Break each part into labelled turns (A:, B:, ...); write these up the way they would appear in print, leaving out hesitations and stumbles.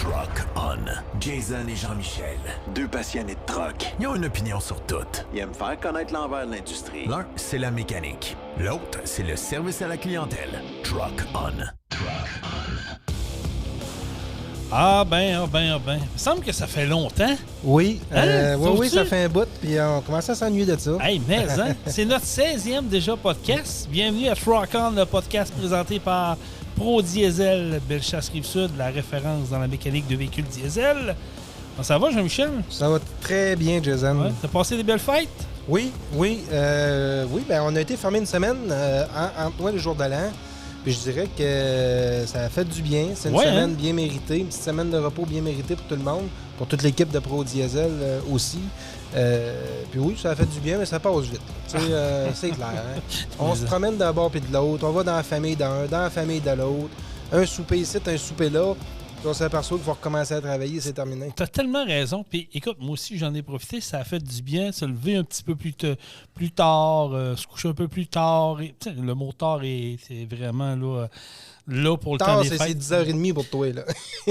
A: Truck On. Jason et Jean-Michel.
B: Deux passionnés de truck.
A: Ils ont une opinion sur tout.
B: Ils aiment faire connaître l'envers de l'industrie.
A: L'un, c'est la mécanique. L'autre, c'est le service à la clientèle. Truck On.
C: Ah ben. Il me semble que ça fait longtemps.
D: Oui,
C: Hein?
D: oui,
C: Trouves-tu?
D: ça fait un bout, puis on commence à s'ennuyer de ça.
C: Hey, mais hein, c'est notre 16e déjà podcast. Bienvenue à Truck On, le podcast présenté par Pro Diesel, Bellechasse-Rive-Sud, la référence dans la mécanique de véhicules diesel. Ça va, Jean-Michel?
D: Ça va très bien, Jason.
C: Ouais. T'as passé des belles fêtes?
D: Oui, ben on a été fermé une semaine entre le jour de l'an. Puis je dirais que ça a fait du bien. C'est une semaine bien méritée, une petite semaine de repos bien méritée pour tout le monde, pour toute l'équipe de Pro Diesel aussi. Puis oui, ça a fait du bien, mais ça passe vite. C'est clair. Hein? On se promène d'un bord puis de l'autre. On va dans la famille d'un, dans la famille de l'autre. Un souper ici, un souper là. Puis on s'aperçoit qu'il faut recommencer à travailler, c'est terminé.
C: T'as tellement raison. Puis écoute, moi aussi, j'en ai profité. Ça a fait du bien, se lever un petit peu plus tard, se coucher un peu plus tard. Et, le mot tard, c'est vraiment là pour le temps
D: Tard,
C: des
D: c'est
C: fêtes.
D: 10h30 pour toi, là.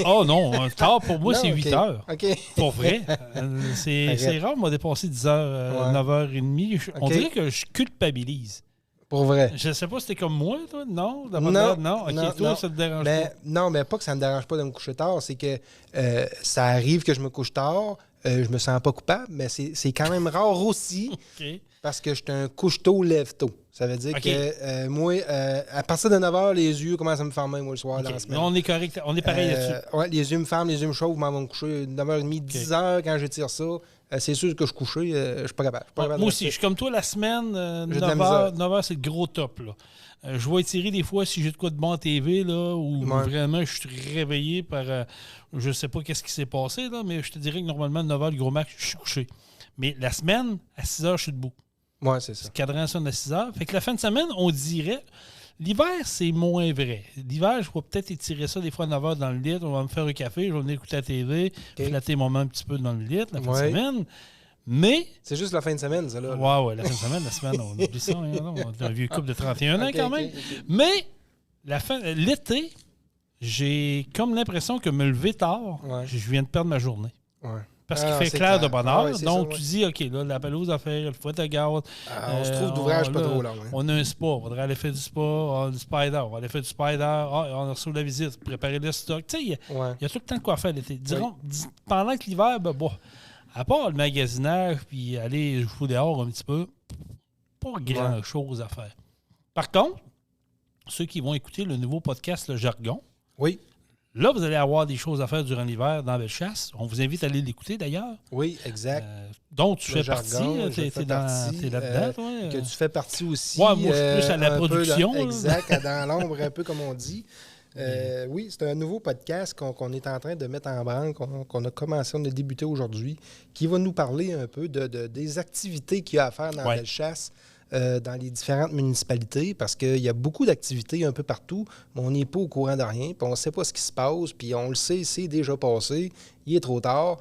C: Oh non, tard pour moi,
D: Non,
C: c'est
D: ok.
C: 8 heures.
D: OK.
C: Pour vrai. C'est rare, moi, dépasser 10 heures,
D: Ouais.
C: 9h30. On
D: Ok.
C: dirait que je culpabilise.
D: Pour vrai.
C: Je sais pas si t'es comme moi, toi. Non? Non? OK,
D: non,
C: toi,
D: non.
C: ça te dérange
D: Mais,
C: pas.
D: non, mais pas que ça me dérange pas de me coucher tard, c'est que ça arrive que je me couche tard, je me sens pas coupable, mais c'est quand même rare aussi
C: OK.
D: parce que je suis un couche-tôt, lève-tôt. Ça veut dire
C: OK.
D: que moi, à partir de 9h, les yeux commencent à me fermer, moi, le soir,
C: OK.
D: dans la
C: Mais
D: semaine.
C: on est correct. On est pareil là-dessus.
D: Ouais, les yeux me ferment, les yeux me chauffent, je m'en vais me coucher 9h30, 10h quand je tire ça. C'est sûr que je suis couché, je suis pas capable. Je suis pas capable
C: Moi
D: de
C: aussi, je
D: rester.
C: suis comme toi la semaine,
D: J'ai de la
C: 9h,
D: misère.
C: c'est le gros top. Là. Je vais étirer des fois si j'ai de quoi de bon à TV, là, où
D: Ouais.
C: vraiment je suis réveillé par. Je sais pas qu'est-ce qui s'est passé, là, mais je te dirais que normalement, 9h, le gros max, je suis couché. Mais la semaine, à 6h, je suis debout.
D: Ouais, c'est ça.
C: Le cadran sonne à 6h. Fait que la fin de semaine, on dirait. L'hiver, c'est moins vrai. L'hiver, je vais peut-être étirer ça des fois à 9h dans le lit. On va me faire un café, je vais venir écouter la TV,
D: OK.
C: flatter mon main un petit peu dans le lit la fin de
D: Ouais.
C: semaine. Mais.
D: C'est juste la fin de semaine, ça, là.
C: Ouais, la fin de semaine, la semaine, on oublie ça. Hein, non, on est un vieux couple de 31 ans
D: OK,
C: quand même.
D: OK, OK.
C: Mais l'été, j'ai comme l'impression que me lever tard,
D: Ouais.
C: je viens de perdre ma journée.
D: Ouais.
C: Parce
D: Ah,
C: qu'il fait
D: c'est
C: clair de
D: clair.
C: bonne
D: Ah
C: heure.
D: ouais, c'est
C: Donc,
D: ça, ouais.
C: tu dis, OK, là, la pelouse à faire, le fouet à gaz.
D: On se trouve d'ouvrage pas
C: là,
D: trop long. Hein.
C: On a un spa, on voudrait aller faire du spa, du spider, on va aller faire du spider, on reçoit la visite, préparer le stock. Tu sais, il
D: Ouais.
C: y a tout le temps de quoi faire l'été. Pendant que l'hiver, bon, à part le magasinage puis aller jouer dehors un petit peu, pas grand-chose à faire. Par contre, ceux qui vont écouter le nouveau podcast Le Jargon,
D: Oui,
C: là, vous allez avoir des choses à faire durant l'hiver dans Bellechasse. On vous invite à aller l'écouter d'ailleurs.
D: oui, exact.
C: Donc, tu
D: Le
C: fais
D: jargon,
C: partie,
D: je fais partie,
C: t'es là-dedans, toi.
D: Que tu fais partie aussi.
C: Ouais, moi, je suis plus à la
D: un peu
C: production, là.
D: exact, dans l'ombre, un peu comme on dit. Oui, c'est un nouveau podcast qu'on est en train de mettre en branle, qu'on a commencé, on a débuté aujourd'hui, qui va nous parler un peu des activités qu'il y a à faire dans
C: Ouais.
D: Bellechasse, dans les différentes municipalités, parce qu'il y a beaucoup d'activités un peu partout, mais on n'est pas au courant de rien, puis on ne sait pas ce qui se passe, puis on le sait, c'est déjà passé, il est trop tard.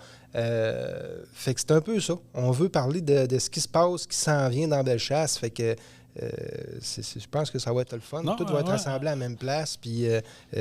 D: Fait que c'est un peu ça. On veut parler de ce qui se passe, ce qui s'en vient dans Bellechasse, fait que je pense que ça va être le fun.
C: Non,
D: Tout va être
C: ouais.
D: rassemblé à la même place. Puis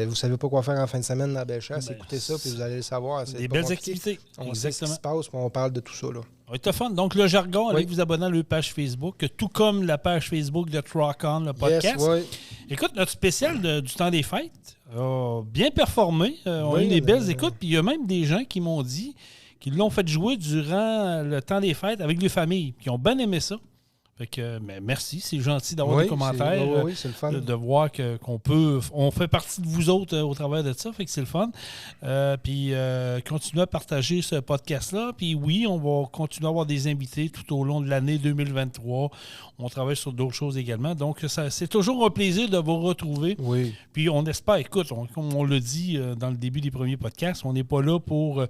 D: vous savez pas quoi faire en fin de semaine dans Bellechasse.
C: Ben,
D: écoutez ça, puis vous allez le savoir. C'est
C: Des
D: pas
C: belles
D: compliqué.
C: activités.
D: On sait ce qui
C: Exactement.
D: se passe, puis on parle de tout ça. Là.
C: Ça va être fun. Donc, Le Jargon, allez
D: Oui.
C: vous abonner à leur page Facebook, tout comme la page Facebook de Truck On, le podcast.
D: Yes, ouais.
C: Écoute, notre spécial du temps des fêtes a bien performé. On a
D: Oui,
C: eu des belles écoutes. Puis il y a même des gens qui m'ont dit qu'ils l'ont fait jouer durant le temps des fêtes avec les familles. Puis ils ont bien aimé ça. Fait que, mais merci, c'est gentil d'avoir
D: Oui,
C: des commentaires.
D: oui, c'est le fun.
C: De voir qu'on fait partie de vous autres au travers de ça, fait que c'est le fun. Puis continuez à partager ce podcast-là. Puis oui, on va continuer à avoir des invités tout au long de l'année 2023. On travaille sur d'autres choses également. Donc, c'est toujours un plaisir de vous retrouver.
D: Oui.
C: Puis on espère, écoute, comme on l'a dit dans le début des premiers podcasts, on n'est pas là pour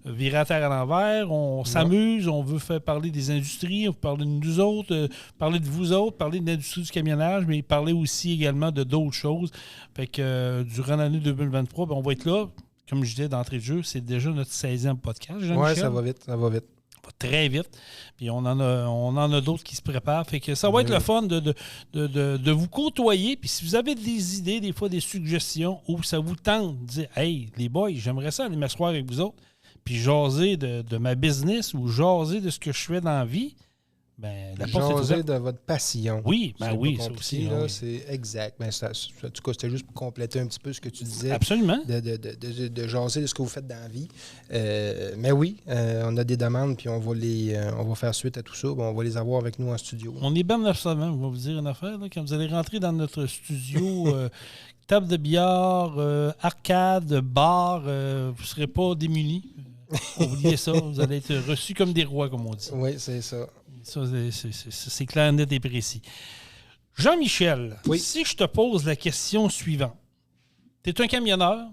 C: virer à terre à l'envers. On s'amuse, on veut faire parler des industries, on veut parler de nous autres, parler de vous autres, parler de l'industrie du camionnage, mais parler aussi également de d'autres choses. Fait que durant l'année 2023, ben, on va être là. Comme je disais d'entrée de jeu, c'est déjà notre 16e podcast.
D: Oui,
C: Jean-Michel.
D: ça va vite, ça va vite.
C: va très vite. Puis on en a d'autres qui se préparent. Fait que ça va être le fun de vous côtoyer. Puis si vous avez des idées, des fois des suggestions, ou ça vous tente de dire « Hey, les boys, j'aimerais ça aller m'asseoir avec vous autres, puis jaser de ma business ou jaser de ce que je fais dans la vie », ben, la porte est
D: Jaser
C: ouverte.
D: de votre passion.
C: Oui, ben
D: C'est
C: oui,
D: pas
C: ça
D: compliqué,
C: aussi.
D: là,
C: Oui.
D: c'est exact. Ben, en tout cas, c'était juste pour compléter un petit peu ce que tu disais.
C: Absolument.
D: De jaser de ce que vous faites dans la vie. Mais oui, on a des demandes, puis on va faire suite à tout ça. Bon, on va les avoir avec nous en studio.
C: On est bien absolument. Je vais vous dire une affaire. Là, quand vous allez rentrer dans notre studio, table de billard, arcade, bar, vous ne serez pas démunis. Oubliez ça. Vous allez être reçus comme des rois, comme on dit.
D: Oui, c'est ça.
C: Ça, c'est clair, net et précis. Jean-Michel,
D: Oui.
C: si je te pose la question suivante. Tu es un camionneur.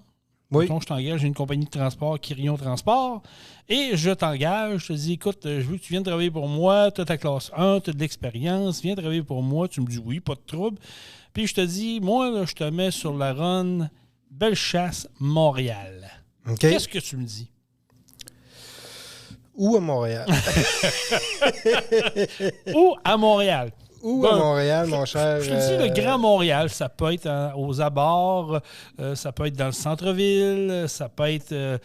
D: Oui.
C: Mettons, je t'engage, j'ai une compagnie de transport, Quirion Transport, et je t'engage, je te dis, écoute, je veux que tu viennes travailler pour moi, tu as ta classe 1, tu as de l'expérience, viens travailler pour moi. Tu me dis oui, pas de trouble. Puis je te dis, moi, là, je te mets sur la run Bellechasse, Montréal.
D: OK.
C: Qu'est-ce que tu me dis?
D: Ou à Montréal.
C: Ou à Montréal.
D: Ou à Montréal, mon cher.
C: Je te dis, le Grand Montréal, ça peut être aux abords, ça peut être dans le centre-ville, ça peut être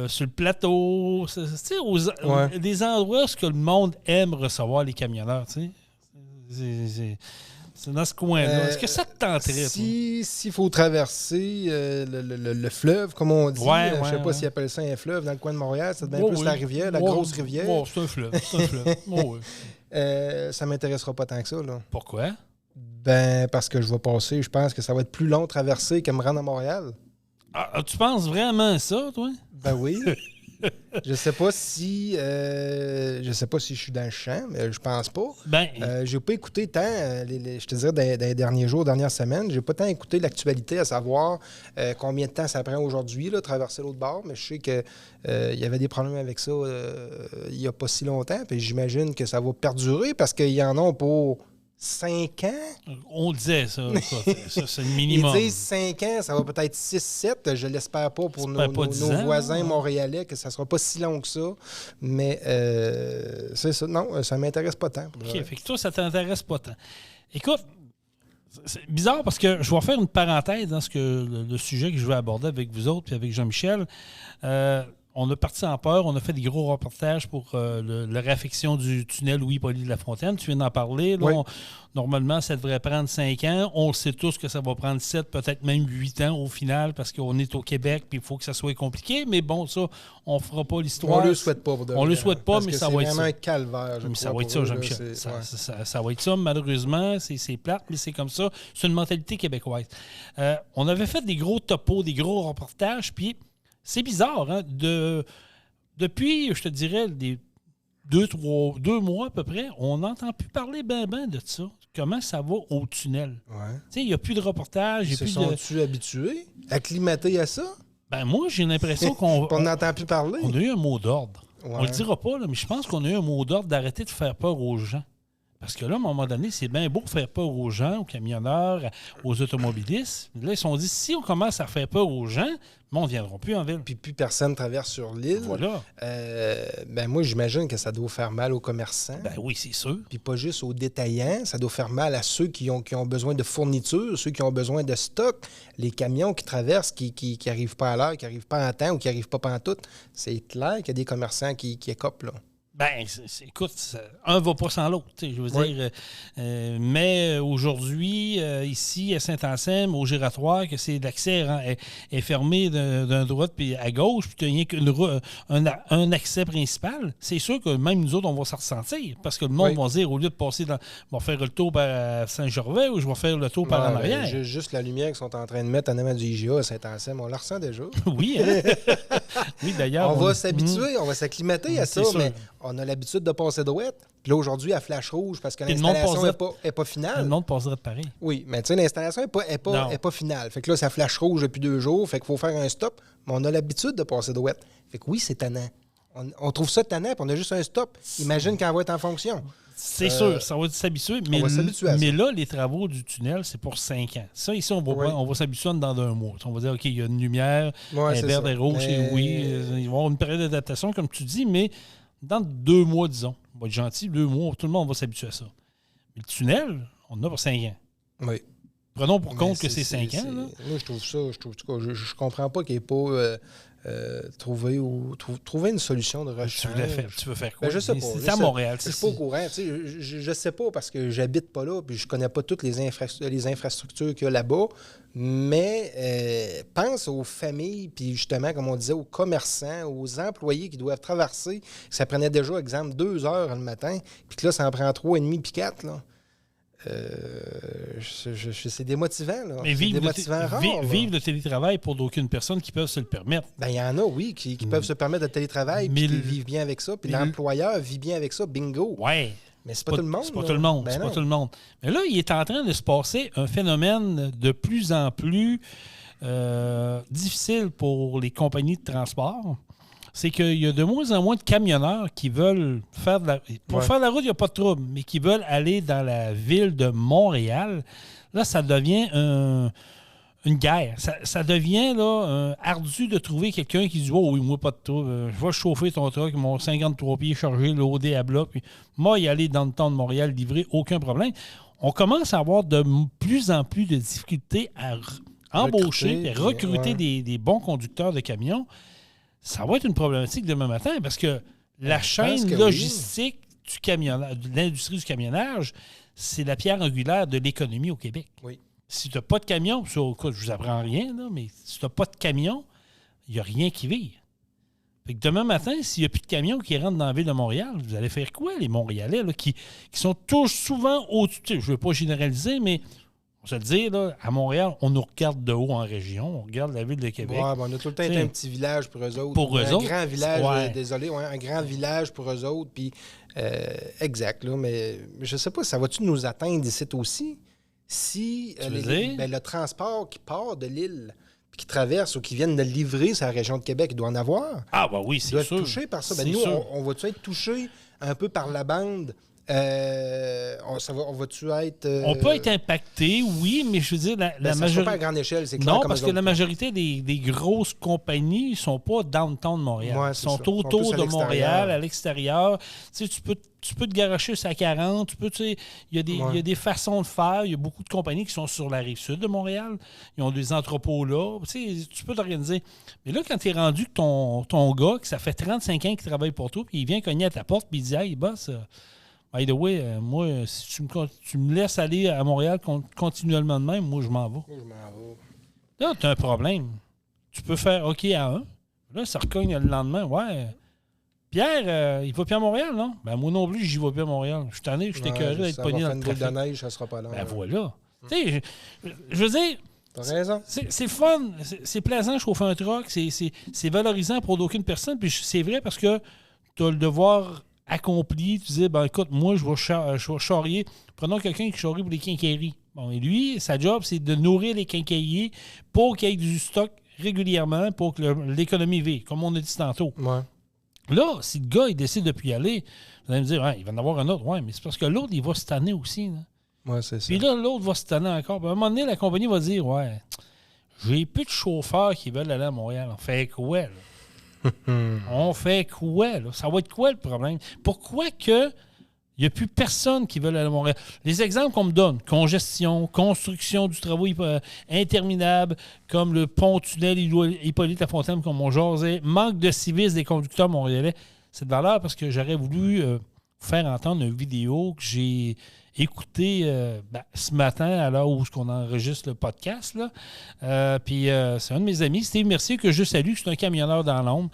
C: sur le plateau. Tu sais, des endroits où le monde aime recevoir les camionneurs, tu sais. C'est dans ce coin-là. Est-ce que ça te tenterait?
D: S'il faut traverser le fleuve, comme on dit, je ne sais pas s'ils appellent ça un fleuve dans le coin de Montréal, ça devient plus la rivière, la grosse rivière.
C: C'est un fleuve.
D: Ça ne m'intéressera pas tant que ça. Là.
C: Pourquoi?
D: Ben, parce que je vais passer, je pense que ça va être plus long de traverser que me rendre à Montréal.
C: Ah, tu penses vraiment ça, toi?
D: Ben oui. Je sais pas si je suis dans le champ, mais je pense pas.
C: Ben,
D: j'ai pas écouté tant, je te dirais, dans les derniers jours, dernières semaines, j'ai pas tant écouté l'actualité, à savoir combien de temps ça prend aujourd'hui, là, traverser l'autre bord, mais je sais que il y avait des problèmes avec ça il y a pas si longtemps, puis j'imagine que ça va perdurer parce qu'ils y en ont pour 5 ans.
C: On disait ça c'est le minimum.
D: Ils disent 5 ans, ça va peut-être 6-7. Je l'espère pas pour nos voisins montréalais, que ça sera pas si long que ça. Mais c'est ça. Non, ça m'intéresse pas tant.
C: OK, fait que toi, ça t'intéresse pas tant. Écoute, c'est bizarre parce que je vais faire une parenthèse dans le sujet que je vais aborder avec vous autres puis avec Jean-Michel. On a parti en peur, on a fait des gros reportages pour la réaffection du tunnel Louis-Poly de la Fontaine. Tu viens d'en parler. Là,
D: oui.
C: Normalement, ça devrait prendre 5 ans. On sait tous que ça va prendre 7, peut-être même 8 ans au final, parce qu'on est au Québec et il faut que ça soit compliqué. Mais bon, ça, on ne fera pas l'histoire.
D: On ne le souhaite pas.
C: On ne le souhaite pas, mais ça va être ça.
D: C'est vraiment un calvaire.
C: Mais ça va être ça, Jean-Michel. Ça va être ça, malheureusement. C'est plate, mais c'est comme ça. C'est une mentalité québécoise. On avait fait des gros topos, des gros reportages, puis c'est bizarre, hein? Depuis, je te dirais, des 2 mois à peu près, on n'entend plus parler ben de ça. Comment ça va au tunnel?
D: Ouais.
C: Tu sais, il n'y a plus de reportage.
D: Ils se sont-tu habitués, acclimatés à ça?
C: Ben moi, j'ai l'impression qu'on...
D: On n'entend plus parler.
C: On a eu un mot d'ordre.
D: Ouais.
C: On le dira pas, là, mais je pense qu'on a eu un mot d'ordre d'arrêter de faire peur aux gens. Parce que là, à un moment donné, c'est bien beau faire peur aux gens, aux camionneurs, aux automobilistes. Là, ils se sont dit, si on commence à faire peur aux gens, on ne viendra plus en ville.
D: Puis plus personne traverse sur l'île.
C: Voilà.
D: Ben moi, j'imagine que ça doit faire mal aux commerçants.
C: Ben oui, c'est sûr.
D: Puis pas juste aux détaillants. Ça doit faire mal à ceux qui ont besoin de fournitures, ceux qui ont besoin de stock, les camions qui traversent, qui n'arrivent pas à l'heure, qui n'arrivent pas en temps ou qui n'arrivent pas pantoute. C'est clair qu'il y a des commerçants qui écopent, là.
C: Ben, écoute, un va pas sans l'autre. Je veux dire, mais aujourd'hui, ici, à Saint-Anselme, au Giratoire, que c'est l'accès est fermé d'un droite puis à gauche, puis tu n'as rien qu'un accès principal, c'est sûr que même nous autres, on va s'en ressentir. Parce que le monde va dire, au lieu de passer je vais faire le tour par Saint-Gervais ou je vais faire le tour par en arrière.
D: Juste la lumière qu'ils sont en train de mettre en avant du IGA à Saint-Anselme, on la ressent déjà.
C: Oui, hein? Oui, d'ailleurs.
D: On va s'habituer, on va s'acclimater à ça, mais on a l'habitude de passer droite. Puis là, aujourd'hui, à flash rouge, parce que l'installation n'est pas finale.
C: Le monde passerait de pareil.
D: Oui, mais tu sais, l'installation n'est pas finale. Fait que là, ça flash rouge depuis 2 jours. Fait qu'il faut faire un stop. Mais on a l'habitude de passer droite. Fait que oui, c'est tannant. On trouve ça tannant, puis on a juste un stop. Imagine quand on va être en fonction.
C: C'est sûr, ça va s'habituer. Mais là, les travaux du tunnel, c'est pour 5 ans. Ça, ici, on va s'habituer dans 1 mois. On va dire, OK, il y a une lumière, elle est verte et rouge, et oui, il va y avoir une période d'adaptation, comme tu dis, mais dans 2 mois, disons. On va être gentil, 2 mois, tout le monde va s'habituer à ça. Mais le tunnel, on en a pour 5 ans.
D: Oui.
C: Prenons pour compte que c'est 5 ans. Là.
D: Moi, je trouve ça. Je comprends pas qu'il n'y ait pas trouvé une solution de rechange.
C: Tu veux faire quoi?
D: Ben, je sais pas.
C: C'est à Montréal.
D: Je suis pas au courant. Je sais pas parce que j'habite pas là puis je connais pas toutes les infrastructures qu'il y a là-bas. Mais pense aux familles, puis justement, comme on disait, aux commerçants, aux employés qui doivent traverser. Ça prenait déjà, exemple, 2 heures le matin, puis que là, ça en prend 3,5 puis 4, là. C'est démotivant, là.
C: Mais vivre le télétravail pour d'aucune personne qui peuvent se le permettre.
D: Ben, il y en a, oui, qui peuvent se permettre le télétravail, puis qui vivent bien avec ça, puis l'employeur vit bien avec ça, bingo.
C: Ouais.
D: Mais c'est pas tout le monde.
C: C'est pas tout le monde.
D: Ben
C: c'est pas tout le monde. Mais là, il est en train de se passer un phénomène de plus en plus difficile pour les compagnies de transport. C'est qu'il y a de moins en moins de camionneurs qui veulent faire de la... Pour faire la route, il n'y a pas de trouble, mais qui veulent aller dans la ville de Montréal. Là, ça devient une guerre. Ça devient là, ardu de trouver quelqu'un qui dit « Oh oui, moi, pas de trouble. Je vais chauffer ton truck, mon 53 pieds chargé, l'OD à bloc, puis moi, y aller dans le temps de Montréal, livrer, aucun problème. » On commence à avoir de plus en plus de difficultés à embaucher et recruter des bons conducteurs de camions. Ça va être une problématique demain matin parce que la chaîne logistique de l'industrie du camionnage, c'est la pierre angulaire de l'économie au Québec.
D: Oui.
C: Si tu n'as pas de camion, je ne vous apprends rien, là, mais si tu n'as pas de camion, il n'y a rien qui vit. Fait que demain matin, s'il n'y a plus de camions qui rentrent dans la ville de Montréal, vous allez faire quoi, les Montréalais, là, qui sont tous souvent au-dessus? Je ne veux pas généraliser, mais on va se le dire, là, à Montréal, on nous regarde de haut en région, on regarde la ville de Québec.
D: Ouais, ben on a tout le temps été un petit village pour eux autres.
C: Pour eux autres.
D: Un grand village, un grand village pour eux autres. Puis, exact, là, mais je ne sais pas, ça va-tu nous atteindre ici aussi? Si le transport qui part de l'île puis qui traverse ou qui viennent de livrer sur la région de Québec, il doit en avoir.
C: Ah, ben oui, c'est sûr.
D: Il doit être touché par ça. Ben, nous, on va-tu être touché un peu par la bande? On va-tu être...
C: On peut être impacté, oui, mais je veux dire, la majorité...
D: pas à grande échelle, c'est clair.
C: Non, parce que la majorité des grosses compagnies ne sont pas downtown de Montréal.
D: Ouais,
C: ils sont autour de Montréal, à l'extérieur. Tu sais, tu peux te garocher sur la 40, il y a des façons de faire. Il y a beaucoup de compagnies qui sont sur la rive sud de Montréal. Ils ont des entrepôts là. Tu peux t'organiser. Mais là, quand tu es rendu que ton gars, que ça fait 35 ans qu'il travaille pour toi, puis il vient cogner à ta porte, puis il dit « Hey, boss... by the way, moi, si tu me laisses aller à Montréal continuellement de même, moi, je m'en vais. Là, tu as un problème. Tu peux faire OK à 1. Là, ça recogne le lendemain. Ouais. Pierre, il va plus à Montréal, non? Ben, moi non plus, j'y vais plus à Montréal. Je suis tanné, je suis écœuré d'être pogné dans le trafic.
D: De neige, ça sera pas long.
C: Ben, voilà. Tu sais, je veux dire...
D: T'as raison.
C: C'est fun. C'est plaisant de chauffer un truck. C'est valorisant pour d'aucune personne. Puis c'est vrai parce que tu as le devoir... accompli, tu disais, ben écoute, moi, je vais charrier. Prenons quelqu'un qui charrie pour les quincailleries. Bon, et lui, sa job, c'est de nourrir les quincailliers pour qu'il y ait du stock régulièrement pour que l'économie vive, comme on a dit tantôt.
D: Ouais.
C: Là, si le gars, il décide de plus y aller, vous allez me dire, ouais, il va en avoir un autre. Oui, mais c'est parce que l'autre, il va se tanner aussi.
D: Oui, c'est ça.
C: Puis là, l'autre va se tanner encore. Puis à un moment donné, la compagnie va dire, ouais, j'ai plus de chauffeurs qui veulent aller à Montréal. On fait quoi, là? On fait quoi, là? Ça va être quoi le problème? Pourquoi que il n'y a plus personne qui veut aller à Montréal? Les exemples qu'on me donne, congestion, construction du travail interminable, comme le pont-tunnel Hippolyte-Lafontaine, comme on jasait, manque de civisme des conducteurs montréalais, c'est de valeur parce que j'aurais voulu faire entendre une vidéo que j'ai écoutée ce matin à l'heure où on enregistre le podcast. Puis c'est un de mes amis, Steve Mercier, que je salue. C'est un camionneur dans l'ombre.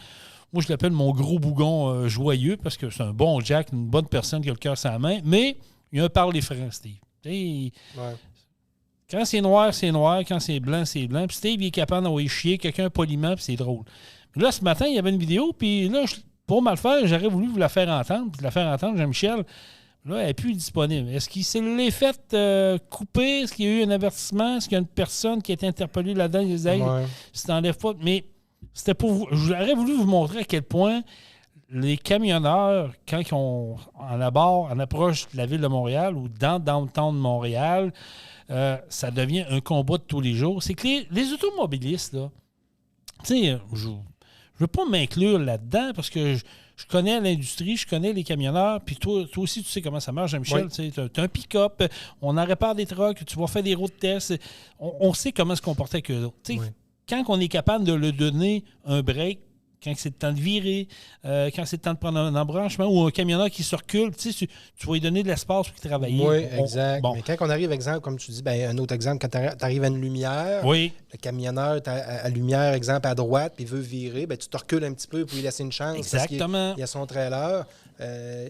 C: Moi, je l'appelle mon gros bougon joyeux parce que c'est un bon Jack, une bonne personne qui a le cœur sur la main. Mais il a un parler franc, Steve. Ouais. Quand c'est noir, c'est noir. Quand c'est blanc, c'est blanc. Puis Steve, il est capable d'envoyer chier quelqu'un poliment, puis c'est drôle. Mais là, ce matin, il y avait une vidéo, puis là, pour mal faire, j'aurais voulu vous la faire entendre. Puis de la faire entendre, Jean-Michel, là, elle n'est plus disponible. Est-ce qu'il se l'est fait couper? Est-ce qu'il y a eu un avertissement? Est-ce qu'il y a une personne qui a été interpellée là-dedans? Il disait, si t'enlèves pas. Mais c'était pour vous. J'aurais voulu vous montrer à quel point les camionneurs, quand ils ont en approche de la ville de Montréal ou dans downtown de Montréal, ça devient un combat de tous les jours. C'est que les automobilistes, là, tu sais, je veux pas m'inclure là-dedans parce que je connais l'industrie, je connais les camionneurs, puis toi aussi, tu sais comment ça marche, Jean-Michel. Tu as un pick-up, on en répare des trucks, tu vas faire des road tests. On sait comment se comporter avec eux autres. Oui. Quand on est capable de leur donner un break, quand c'est le temps de virer, quand c'est le temps de prendre un embranchement ou un camionneur qui se recule, tu vas lui donner de l'espace pour travailler.
D: Oui, exact. Mais quand on arrive, exemple, comme tu dis, un autre exemple, quand tu arrives à une lumière, le camionneur à lumière, exemple, à droite, puis il veut virer, tu te recules un petit peu pour lui laisser une chance.
C: Exactement.
D: Parce qu'il y a son trailer.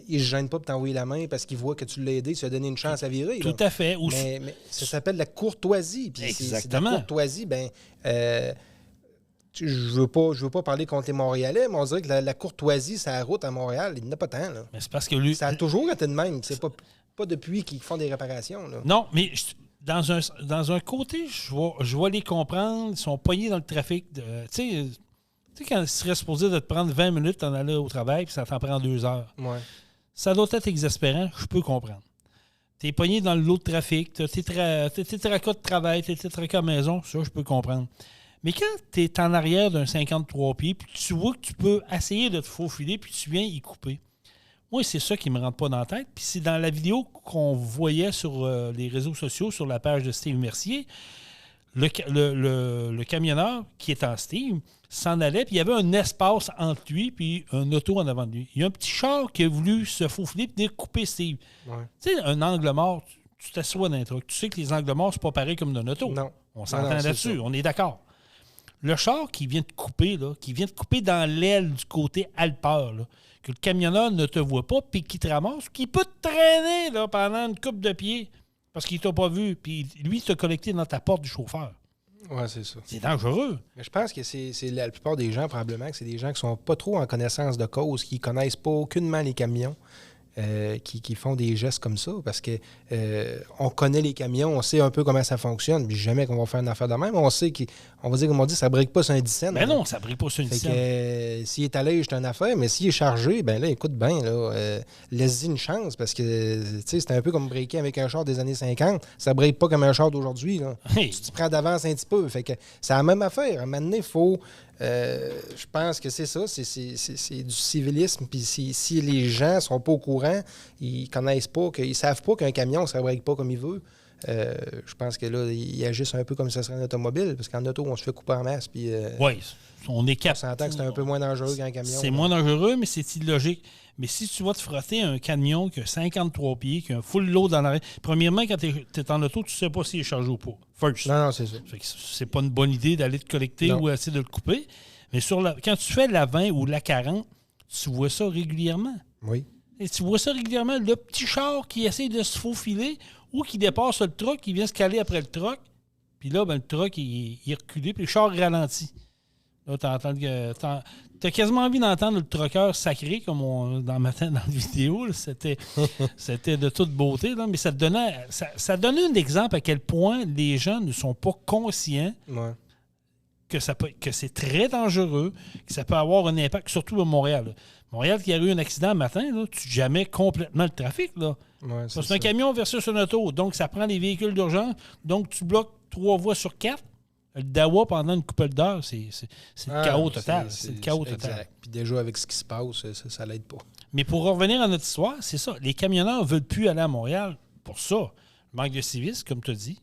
D: Il ne se gêne pas pour t'envoyer la main parce qu'il voit que tu l'as aidé, tu lui as donné une chance à virer.
C: Tout à fait.
D: Mais ça s'appelle la courtoisie. Puis
C: exactement.
D: C'est la courtoisie, je veux pas parler contre les Montréalais, mais on dirait que la courtoisie, sur la route à Montréal, il n'y en a pas tant. Là.
C: Mais c'est parce que lui...
D: Ça a toujours été de même. C'est pas depuis qu'ils font des réparations. Là.
C: Non, mais dans un côté, je vais les comprendre. Ils sont poignés dans le trafic. Tu sais, quand il serait supposé de te prendre 20 minutes d'en aller au travail, puis ça t'en prend 2 heures.
D: Ouais.
C: Ça doit être exaspérant, je peux comprendre. Tu es pogné dans le lot de trafic, tu as tes tracas de travail, tes tracas à maison, ça, je peux comprendre. Mais quand tu es en arrière d'un 53 pieds, puis tu vois que tu peux essayer de te faufiler, puis tu viens y couper. Moi, c'est ça qui ne me rentre pas dans la tête. Puis c'est dans la vidéo qu'on voyait sur les réseaux sociaux, sur la page de Steve Mercier, le camionneur qui est en Steve s'en allait, puis il y avait un espace entre lui puis un auto en avant de lui. Il y a un petit char qui a voulu se faufiler et venir couper Steve. Ouais. Tu sais, un angle mort, tu t'assois dans un truc. Tu sais que les angles morts, c'est pas pareil comme d'un auto.
D: Non.
C: On s'entend là-dessus, on est d'accord. Le char qui vient de couper, dans l'aile du côté halpeur, là, que le camionneur ne te voit pas, puis qui te ramasse, qui peut te traîner là, pendant une couple de pieds parce qu'il t'a pas vu, puis lui, il t'a collecté dans ta porte du chauffeur.
D: Oui, c'est ça.
C: C'est dangereux.
D: Mais je pense que c'est la plupart des gens, probablement, que c'est des gens qui sont pas trop en connaissance de cause, qui connaissent pas aucunement les camions. Qui font des gestes comme ça, parce que on connaît les camions, on sait un peu comment ça fonctionne, puis jamais qu'on va faire une affaire de même. On sait qu'on va dire, comme on dit, ça ne brique pas sur un 10 cents.
C: Ben non, ça ne brique pas sur un 10 cents.
D: S'il est allé, c'est une affaire, mais s'il est chargé, ben là, écoute bien, laisse-y une chance, parce que c'est un peu comme briquer avec un char des années 50. Ça ne brique pas comme un char d'aujourd'hui. Hey. Tu te prends d'avance un petit peu. Fait que c'est la même affaire. À un moment donné, il faut... je pense que c'est ça, c'est du civilisme. Puis si les gens ne sont pas au courant, ils connaissent pas, ils savent pas qu'un camion ne se fabrique pas comme il veut, je pense que là, ils agissent un peu comme ça serait un automobile, parce qu'en auto, on se fait couper en masse. Puis,
C: oui, on est capable.
D: On s'entend que c'est un peu moins dangereux qu'un camion.
C: C'est moins dangereux, mais c'est illogique. Mais si tu vas te frotter un camion qui a 53 pieds, qui a un full load dans l'arrière, premièrement, quand tu es en auto, tu ne sais pas s'il est chargé ou pas. First.
D: Non, c'est ça.
C: C'est pas une bonne idée d'aller te collecter ou essayer de le couper. Mais quand tu fais la 20 ou la 40, tu vois ça régulièrement.
D: Oui.
C: Et tu vois ça régulièrement, le petit char qui essaie de se faufiler ou qui dépasse le truck, qui vient se caler après le truck. Puis là, le truck, il est reculé, puis le char ralentit. Là, t'as quasiment envie d'entendre le trucker sacré, comme dans la vidéo. Là, c'était de toute beauté. Là, mais ça donnait un exemple à quel point les gens ne sont pas conscients que c'est très dangereux, que ça peut avoir un impact, surtout à Montréal. Là. Montréal qui a eu un accident le matin, là, tu jamais complètement le trafic. Là.
D: Ouais,
C: c'est un camion versus un auto. Donc, ça prend les véhicules d'urgence. Donc, tu bloques 3 voies sur 4. Le Dawa, pendant une couple d'heures, c'est le chaos total. C'est le chaos total.
D: Exact. Puis déjà, avec ce qui se passe, ça l'aide pas.
C: Mais pour revenir à notre histoire, c'est ça. Les camionneurs ne veulent plus aller à Montréal pour ça. Le manque de civisme, comme tu as dit.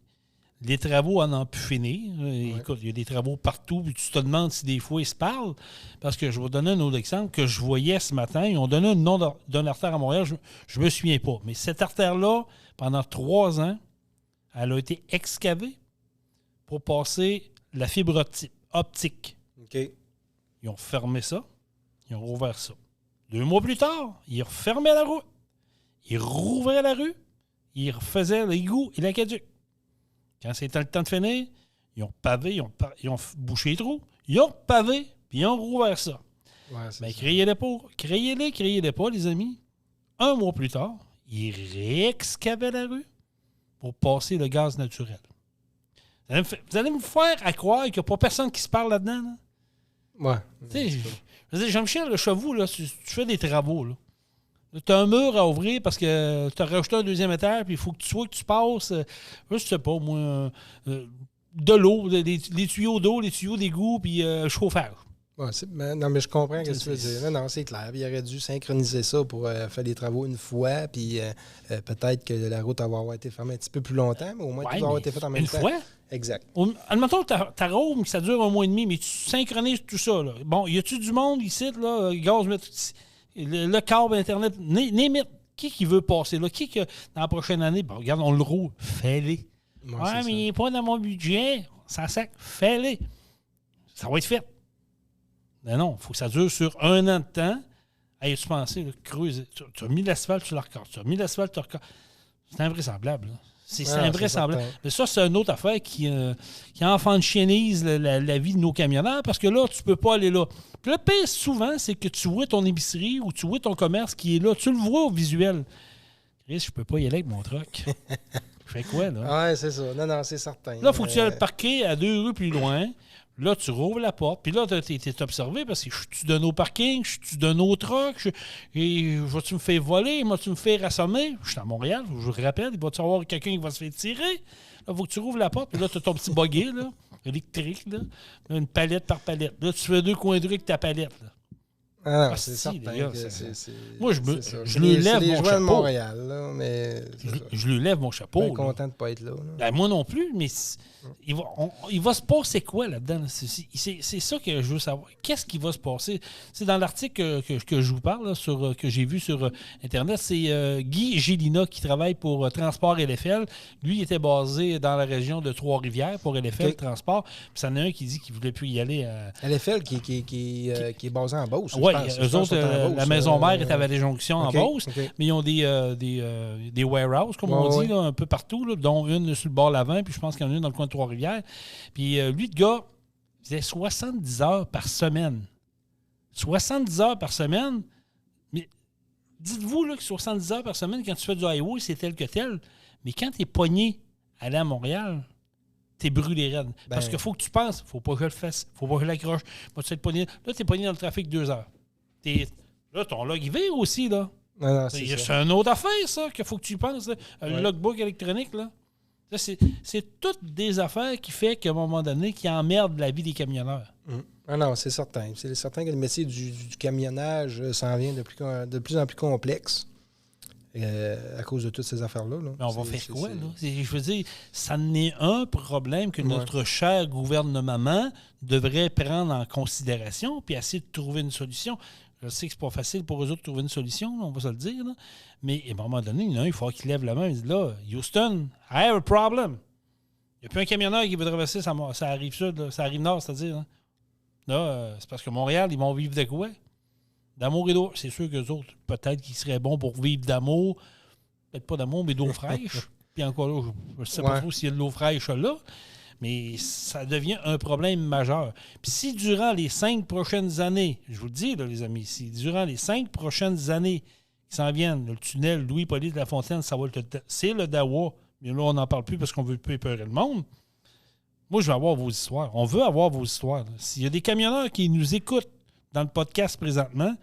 C: Les travaux en ont pu finir. Écoute, il y a des travaux partout. Puis tu te demandes si des fois ils se parlent. Parce que je vais donner un autre exemple que je voyais ce matin. Ils ont donné un nom d'une artère à Montréal. Je ne me souviens pas. Mais cette artère-là, pendant 3 ans, elle a été excavée pour passer la fibre optique.
D: OK.
C: Ils ont fermé ça. Ils ont rouvert ça. 2 mois plus tard, ils refermaient la route. Ils rouvraient la rue. Ils refaisaient l'égout et l'aqueduc. Quand c'était le temps de finir, ils ont pavé, ils ont bouché les trous, ils ont pavé, puis ils ont rouvert ça.
D: Ouais,
C: mais criez-les pas, les amis. 1 mois plus tard, ils réexcavaient la rue pour passer le gaz naturel. Vous allez me faire à croire qu'il n'y a pas personne qui se parle là-dedans. Là?
D: Ouais.
C: Je veux dire, Jean-Michel, le chevaux, là, tu fais des travaux. Tu as un mur à ouvrir parce que tu as rajouté un 2e étage, puis il faut que tu passes, je sais pas, moi, de l'eau, les tuyaux d'eau, les tuyaux d'égout, puis chauffage.
D: Ouais, non, mais je comprends ce que tu veux dire. Non, c'est clair. Il aurait dû synchroniser ça pour faire des travaux une fois, puis peut-être que la route va avoir été fermée un petit peu plus longtemps, mais au moins tout va avoir été fait en même temps.
C: Une fois?
D: Exact.
C: Admettons que ta Rome, ça dure 1 mois et demi, mais tu synchronises tout ça. Là. Bon, y a-tu du monde ici, là, gaz, le câble Internet, qui veut passer là? Qui que dans la prochaine année, bon, regarde, on le roule, fais-les. Ouais, mais il n'est pas dans mon budget, ça sac, fais-les. Ça va être fait. Mais non, il faut que ça dure sur 1 an de temps. Hey, tu pensais, là, creuser. Tu as mis l'asphalte, tu le recordes. Tu as mis l'asphalte, tu le recordes. C'est invraisemblable. Là. C'est invraisemblable. Mais ça, c'est une autre affaire qui enfantienise la vie de nos camionneurs parce que là, tu peux pas aller là. Puis le pire, souvent, c'est que tu vois ton épicerie ou tu vois ton commerce qui est là. Tu le vois au visuel. Chris, je peux pas y aller avec mon truck. Je fais quoi, là?
D: Oui, c'est ça. Non, c'est certain.
C: Là, il faut que tu ailles le parquer à 2 rues plus loin. Là, tu rouvres la porte. Puis là, tu es observé parce que je suis de nos parkings, je suis de nos trucks. Et vas-tu me faire voler? Vas-tu me faire assommer? Je suis à Montréal, je vous le rappelle. Il va-tu avoir quelqu'un qui va se faire tirer? Là, il faut que tu rouvres la porte. Puis là, tu as ton petit buggy, là, électrique, là, une palette par palette. Là, tu fais 2 coins de rue avec ta palette. Là.
D: Ah non, c'est certain.
C: Gars, moi, je lui lève mon chapeau.
D: de Montréal, là, mais...
C: Je lui lève mon chapeau.
D: Je suis content de ne pas être là.
C: Ben, moi non plus, mais il va se passer quoi là-dedans? C'est ça que je veux savoir. Qu'est-ce qui va se passer? C'est dans l'article que je vous parle, là, que j'ai vu sur Internet, c'est Guy Gélina qui travaille pour Transport LFL. Lui, il était basé dans la région de Trois-Rivières pour LFL Transport. Puis ça en a un qui dit qu'il ne voulait plus y aller.
D: LFL qui est basé en Beauce.
C: Oui, eux autres, la maison mère est à Vallée-Jonction en Beauce, mais ils ont des warehouses, comme on dit, là, un peu partout, là, dont une sur le bord l'avant, puis je pense qu'il y en a une dans le coin de Trois-Rivières. Puis lui, le gars, il faisait 70 heures par semaine. 70 heures par semaine, mais dites-vous là, que 70 heures par semaine, quand tu fais du highway, c'est tel que tel, mais quand tu es pogné à aller à Montréal, t'es brûlé raide. Parce qu'il faut que tu penses, faut pas que je le fasse, faut pas que je l'accroche. Là, t'es pogné dans le trafic 2 heures. Là, ton log, il vire aussi, là.
D: Non,
C: c'est une autre affaire, ça, qu'il faut que tu penses. Le logbook électronique, là. Ça, c'est toutes des affaires qui fait qu'à un moment donné, qui emmerdent la vie des camionneurs.
D: Ah non, c'est certain. C'est certain que le métier du camionnage s'en vient de plus en plus complexe. À cause de toutes ces affaires-là. Là.
C: Mais on va faire quoi, là? Je veux dire, ça n'est un problème que notre cher gouvernement devrait prendre en considération puis essayer de trouver une solution. Je sais que c'est pas facile pour eux autres de trouver une solution, là, on va se le dire, là. Mais à un moment donné, il y en a un, il faut qu'il lève la main et dise là, Houston, I have a problem. Il n'y a plus un camionneur qui veut traverser ça arrive sud, là, ça arrive nord, c'est-à-dire. Hein. Là, c'est parce que Montréal, ils vont vivre de quoi? D'amour et d'eau. C'est sûr qu'eux autres, peut-être qu'ils seraient bons pour vivre d'amour. Peut-être pas d'amour, mais d'eau fraîche. Puis encore là, je ne sais pas trop s'il y a de l'eau fraîche là. Mais ça devient un problème majeur. Puis si durant les 5 prochaines années, je vous le dis, là, les amis, si durant les 5 prochaines années qui s'en viennent, le tunnel Louis-Polyte de la Fontaine, ça va c'est le Dawa. Mais là, on n'en parle plus parce qu'on ne veut plus épeurer le monde. Moi, je veux avoir vos histoires. On veut avoir vos histoires. Là. S'il y a des camionneurs qui nous écoutent dans le podcast présentement,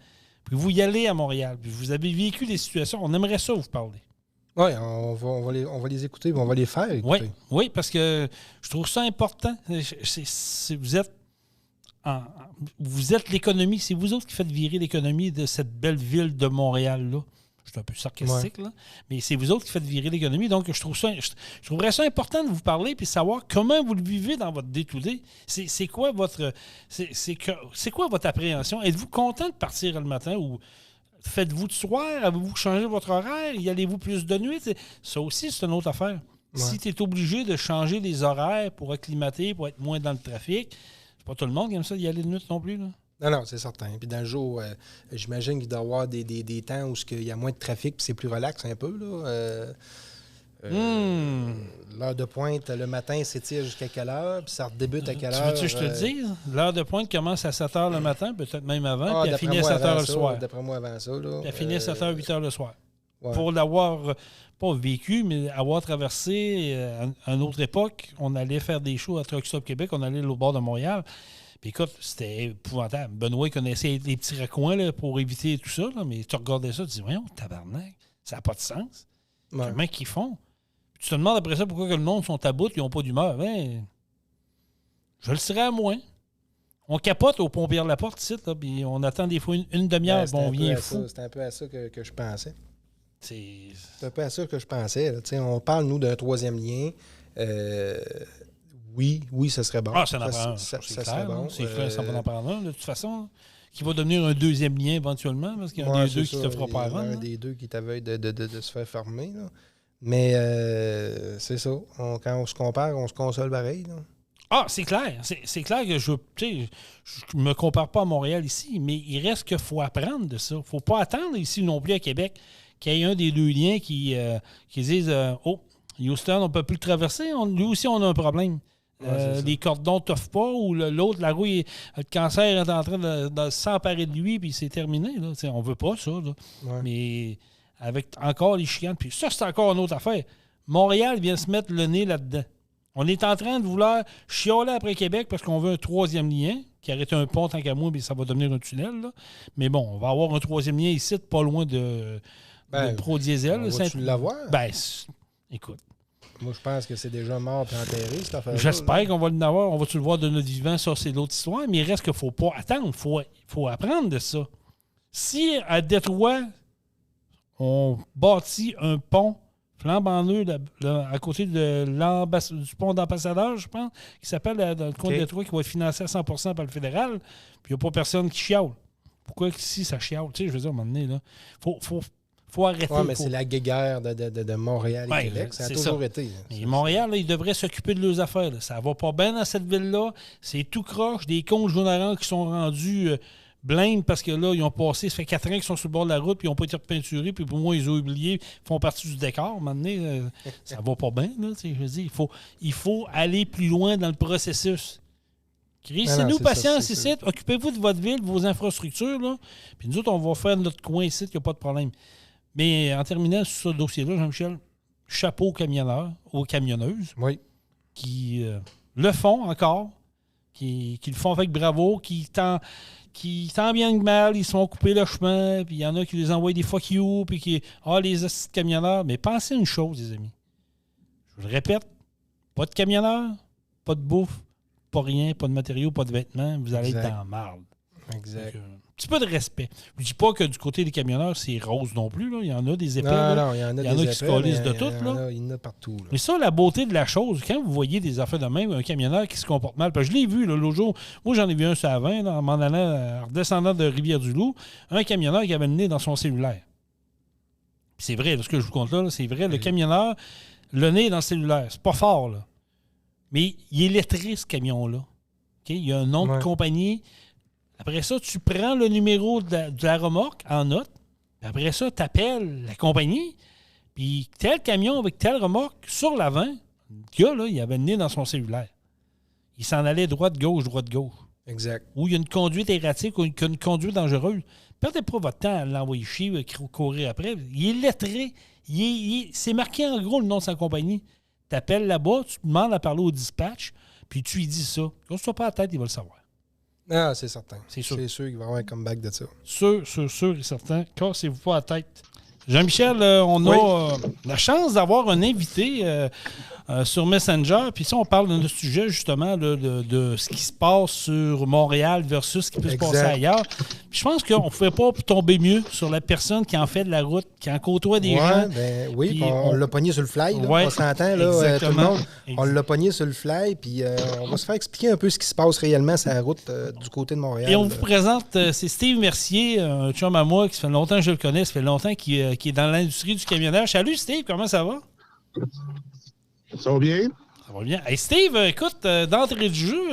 C: puis vous y allez à Montréal, puis vous avez vécu des situations, on aimerait ça vous parler.
D: Oui, on va les écouter, on va les faire écouter.
C: Oui, parce que je trouve ça important. Vous êtes l'économie, c'est vous autres qui faites virer l'économie de cette belle ville de Montréal-là. Je suis un peu sarcastique, là, mais c'est vous autres qui faites virer l'économie. Donc, je trouverais ça important de vous parler et savoir comment vous le vivez dans votre day-to-day. C'est quoi votre appréhension? Êtes-vous content de partir le matin ou faites-vous de soir? Avez-vous changé votre horaire? Y allez-vous plus de nuit? Ça aussi, c'est une autre affaire. Ouais. Si tu es obligé de changer les horaires pour acclimater, pour être moins dans le trafic, c'est pas tout le monde qui aime ça d'y aller de nuit non plus, là.
D: Non, c'est certain. Puis dans le jour, j'imagine qu'il doit y avoir des temps où il y a moins de trafic puis c'est plus relax un peu. L'heure de pointe, le matin, s'étire jusqu'à quelle heure? Puis ça débute à quelle heure?
C: Veux-tu que je te le dise? L'heure de pointe commence à 7 h le matin, peut-être même avant, puis elle finit à 7 h le soir.
D: D'après moi, avant ça. Là,
C: puis elle finit à 7 h, 8 h le soir. Ouais. Pour l'avoir, pas vécu, mais avoir traversé à une autre époque, on allait faire des shows à Truck Stop Québec, on allait au bord de Montréal. Puis écoute, c'était épouvantable. Benoît connaissait les petits raccoins là, pour éviter tout ça, là, mais tu regardais ça, tu dis, voyons, tabarnak, ça n'a pas de sens. Ouais. Comment qu'ils font? Puis tu te demandes après ça pourquoi que le monde sont à bout, ils n'ont pas d'humeur. Ben, je le serais à moins. On capote au pont Pierre-Laporte, ici, là, puis on attend des fois une demi-heure, on vient fou.
D: C'est un peu à ça que je pensais.
C: C'est
D: un peu à ça que je pensais. Là. On parle, nous, d'un troisième lien. Oui, ça serait bon.
C: Ah, ça en prend un.
D: Ça
C: C'est
D: serait
C: clair,
D: bon.
C: c'est clair, ça va en prendre un, de toute façon. Qui va devenir un deuxième lien éventuellement, parce qu'il y en a des deux qui te fera pas
D: un des deux qui t'aveugle de se faire fermer. Là. Mais c'est ça. Quand on se compare, on se console pareil. Là.
C: Ah, c'est clair. C'est clair que je me compare pas à Montréal ici, mais il reste qu'il faut apprendre de ça. Il ne faut pas attendre ici non plus à Québec qu'il y ait un des deux liens qui disent Oh, Houston, on ne peut plus le traverser. Nous aussi, on a un problème. Les cordons ne t'offrent pas, ou l'autre, la roue, le cancer est en train de s'emparer de lui, puis c'est terminé. Là. On ne veut pas ça. Là.
D: Ouais.
C: Mais avec encore les chicanes, puis ça, c'est encore une autre affaire. Montréal vient se mettre le nez là-dedans. On est en train de vouloir chialer après Québec parce qu'on veut un troisième lien, qui arrête un pont tant qu'à moi, mais ça va devenir un tunnel. Là. Mais bon, on va avoir un troisième lien ici, pas loin de Pro-Diesel.
D: Tu l'avoir?
C: Écoute.
D: Moi, je pense que c'est déjà mort et enterré, cette affaire-là.
C: J'espère qu'on va l'avoir. On va-tu le voir de notre vivant? Ça, c'est l'autre histoire. Mais il reste qu'il ne faut pas attendre. Il faut apprendre de ça. Si à Détroit, on bâtit un pont flambant neuf à côté du pont d'ambassadeur, je pense, qui s'appelle dans le coin de Détroit, qui va être financé à 100% par le fédéral, puis il n'y a pas personne qui chiale. Pourquoi ici, ça chiale? Tu sais, je veux dire, à un moment donné, là, faut arrêter.
D: Oui, mais c'est la guéguerre de Montréal et Québec. Ça a toujours été.
C: Et Montréal, là, ils devraient s'occuper de leurs affaires. Là. Ça va pas bien dans cette ville-là. C'est tout croche. Des cons jaune qui sont rendus blêmes parce que là, ils ont passé, ça fait 4 ans qu'ils sont sur le bord de la route puis ils n'ont pas été repeinturés. Puis pour moi, ils ont oublié, ils font partie du décor. À un moment donné, ça va pas bien. Là, je veux dire, il faut aller plus loin dans le processus. Laissez-nous patience ici. Occupez-vous de votre ville, de vos infrastructures. Là. Puis nous autres, on va faire notre coin ici, il n'y a pas de problème. Mais en terminant sur ce dossier-là, Jean-Michel, chapeau aux camionneurs, aux camionneuses, qui le font encore, qui le font avec bravoure, qui tant bien que mal, ils se font couper le chemin, puis il y en a qui les envoient des fuck you, puis qui les assis de camionneurs. Mais pensez une chose, les amis. Je vous le répète, pas de camionneurs, pas de bouffe, pas rien, pas de matériaux, pas de vêtements, vous allez être dans la marde.
D: Exact.
C: Donc, un petit peu de respect. Je ne dis pas que du côté des camionneurs, c'est rose non plus. Là. Il y en a des épais.
D: Non, il y en a
C: qui se colissent de tout.
D: Il y en a partout. Là.
C: Mais ça, la beauté de la chose, quand vous voyez des affaires de même, un camionneur qui se comporte mal, parce que je l'ai vu l'autre jour, moi j'en ai vu un sur la 20, en m'en allant, en redescendant de Rivière-du-Loup, un camionneur qui avait le nez dans son cellulaire. Puis c'est vrai, ce que je vous compte là, c'est vrai, le camionneur, le nez dans le cellulaire, c'est pas fort, là. Mais il est lettré, ce camion-là. Okay? Il y a un nom de compagnie. Après ça, tu prends le numéro de la remorque en note. Après ça, tu appelles la compagnie. Puis tel camion avec telle remorque sur l'avant, le gars, là, il avait le nez dans son cellulaire. Il s'en allait droite-gauche, droite-gauche.
D: Exact.
C: Ou il y a une conduite erratique ou une conduite dangereuse. Perdez pas votre temps à l'envoyer chier, courir après. Il est lettré. C'est marqué en gros le nom de sa compagnie. Tu appelles là-bas, tu demandes à parler au dispatch, puis tu lui dis ça. Quand tu ne pas à la tête, il va le savoir.
D: Ah, c'est certain.
C: C'est sûr
D: qu'il va y avoir un comeback de ça.
C: Sûr et certain. Cassez-vous pas la tête. Jean-Michel, on a la chance d'avoir un invité sur Messenger. Puis ça, on parle de notre sujet, justement, là, de ce qui se passe sur Montréal versus ce qui peut se passer ailleurs. Puis je pense qu'on ne pouvait pas tomber mieux sur la personne qui en fait de la route, qui en côtoie des gens.
D: Oui, puis on l'a pogné sur le fly. Là, on s'entend, là, tout le monde. On l'a pogné sur le fly. Puis on va se faire expliquer un peu ce qui se passe réellement sur la route du côté de Montréal.
C: Et on vous présente, c'est Steve Mercier, un chum à moi qui ça fait longtemps que je le connais, ça fait longtemps qu'il est dans l'industrie du camionnage. Salut Steve, comment ça va?
E: Ça va bien?
C: Ça va bien. Hey Steve, écoute, d'entrée de jeu,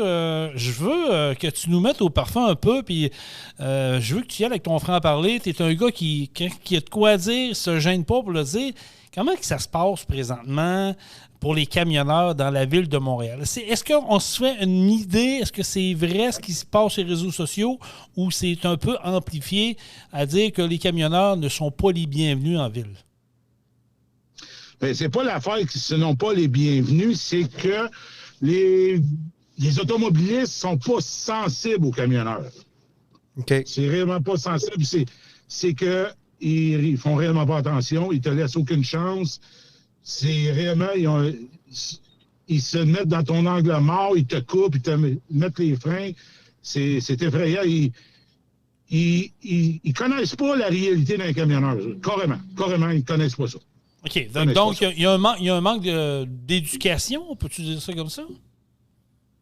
C: je veux que tu nous mettes au parfum un peu, puis je veux que tu y ailles avec ton franc-parler. Tu es un gars qui a de quoi dire, se gêne pas pour le dire. Comment que ça se passe présentement pour les camionneurs dans la ville de Montréal? Est-ce qu'on se fait une idée? Est-ce que c'est vrai ce qui se passe sur les réseaux sociaux ou c'est un peu amplifié à dire que les camionneurs ne sont pas les bienvenus en ville?
E: Bien, c'est pas l'affaire qui ne sont pas les bienvenus, c'est que les automobilistes sont pas sensibles aux camionneurs.
D: Okay.
E: C'est réellement pas sensible. C'est que ils font réellement pas attention, ils te laissent aucune chance. C'est réellement, ils se mettent dans ton angle mort, ils te coupent, ils te mettent les freins. C'est effrayant. Ils connaissent pas la réalité d'un camionneur. Carrément, ils connaissent pas ça.
C: OK. Donc, il y a un manque d'éducation, peut-tu dire ça comme ça?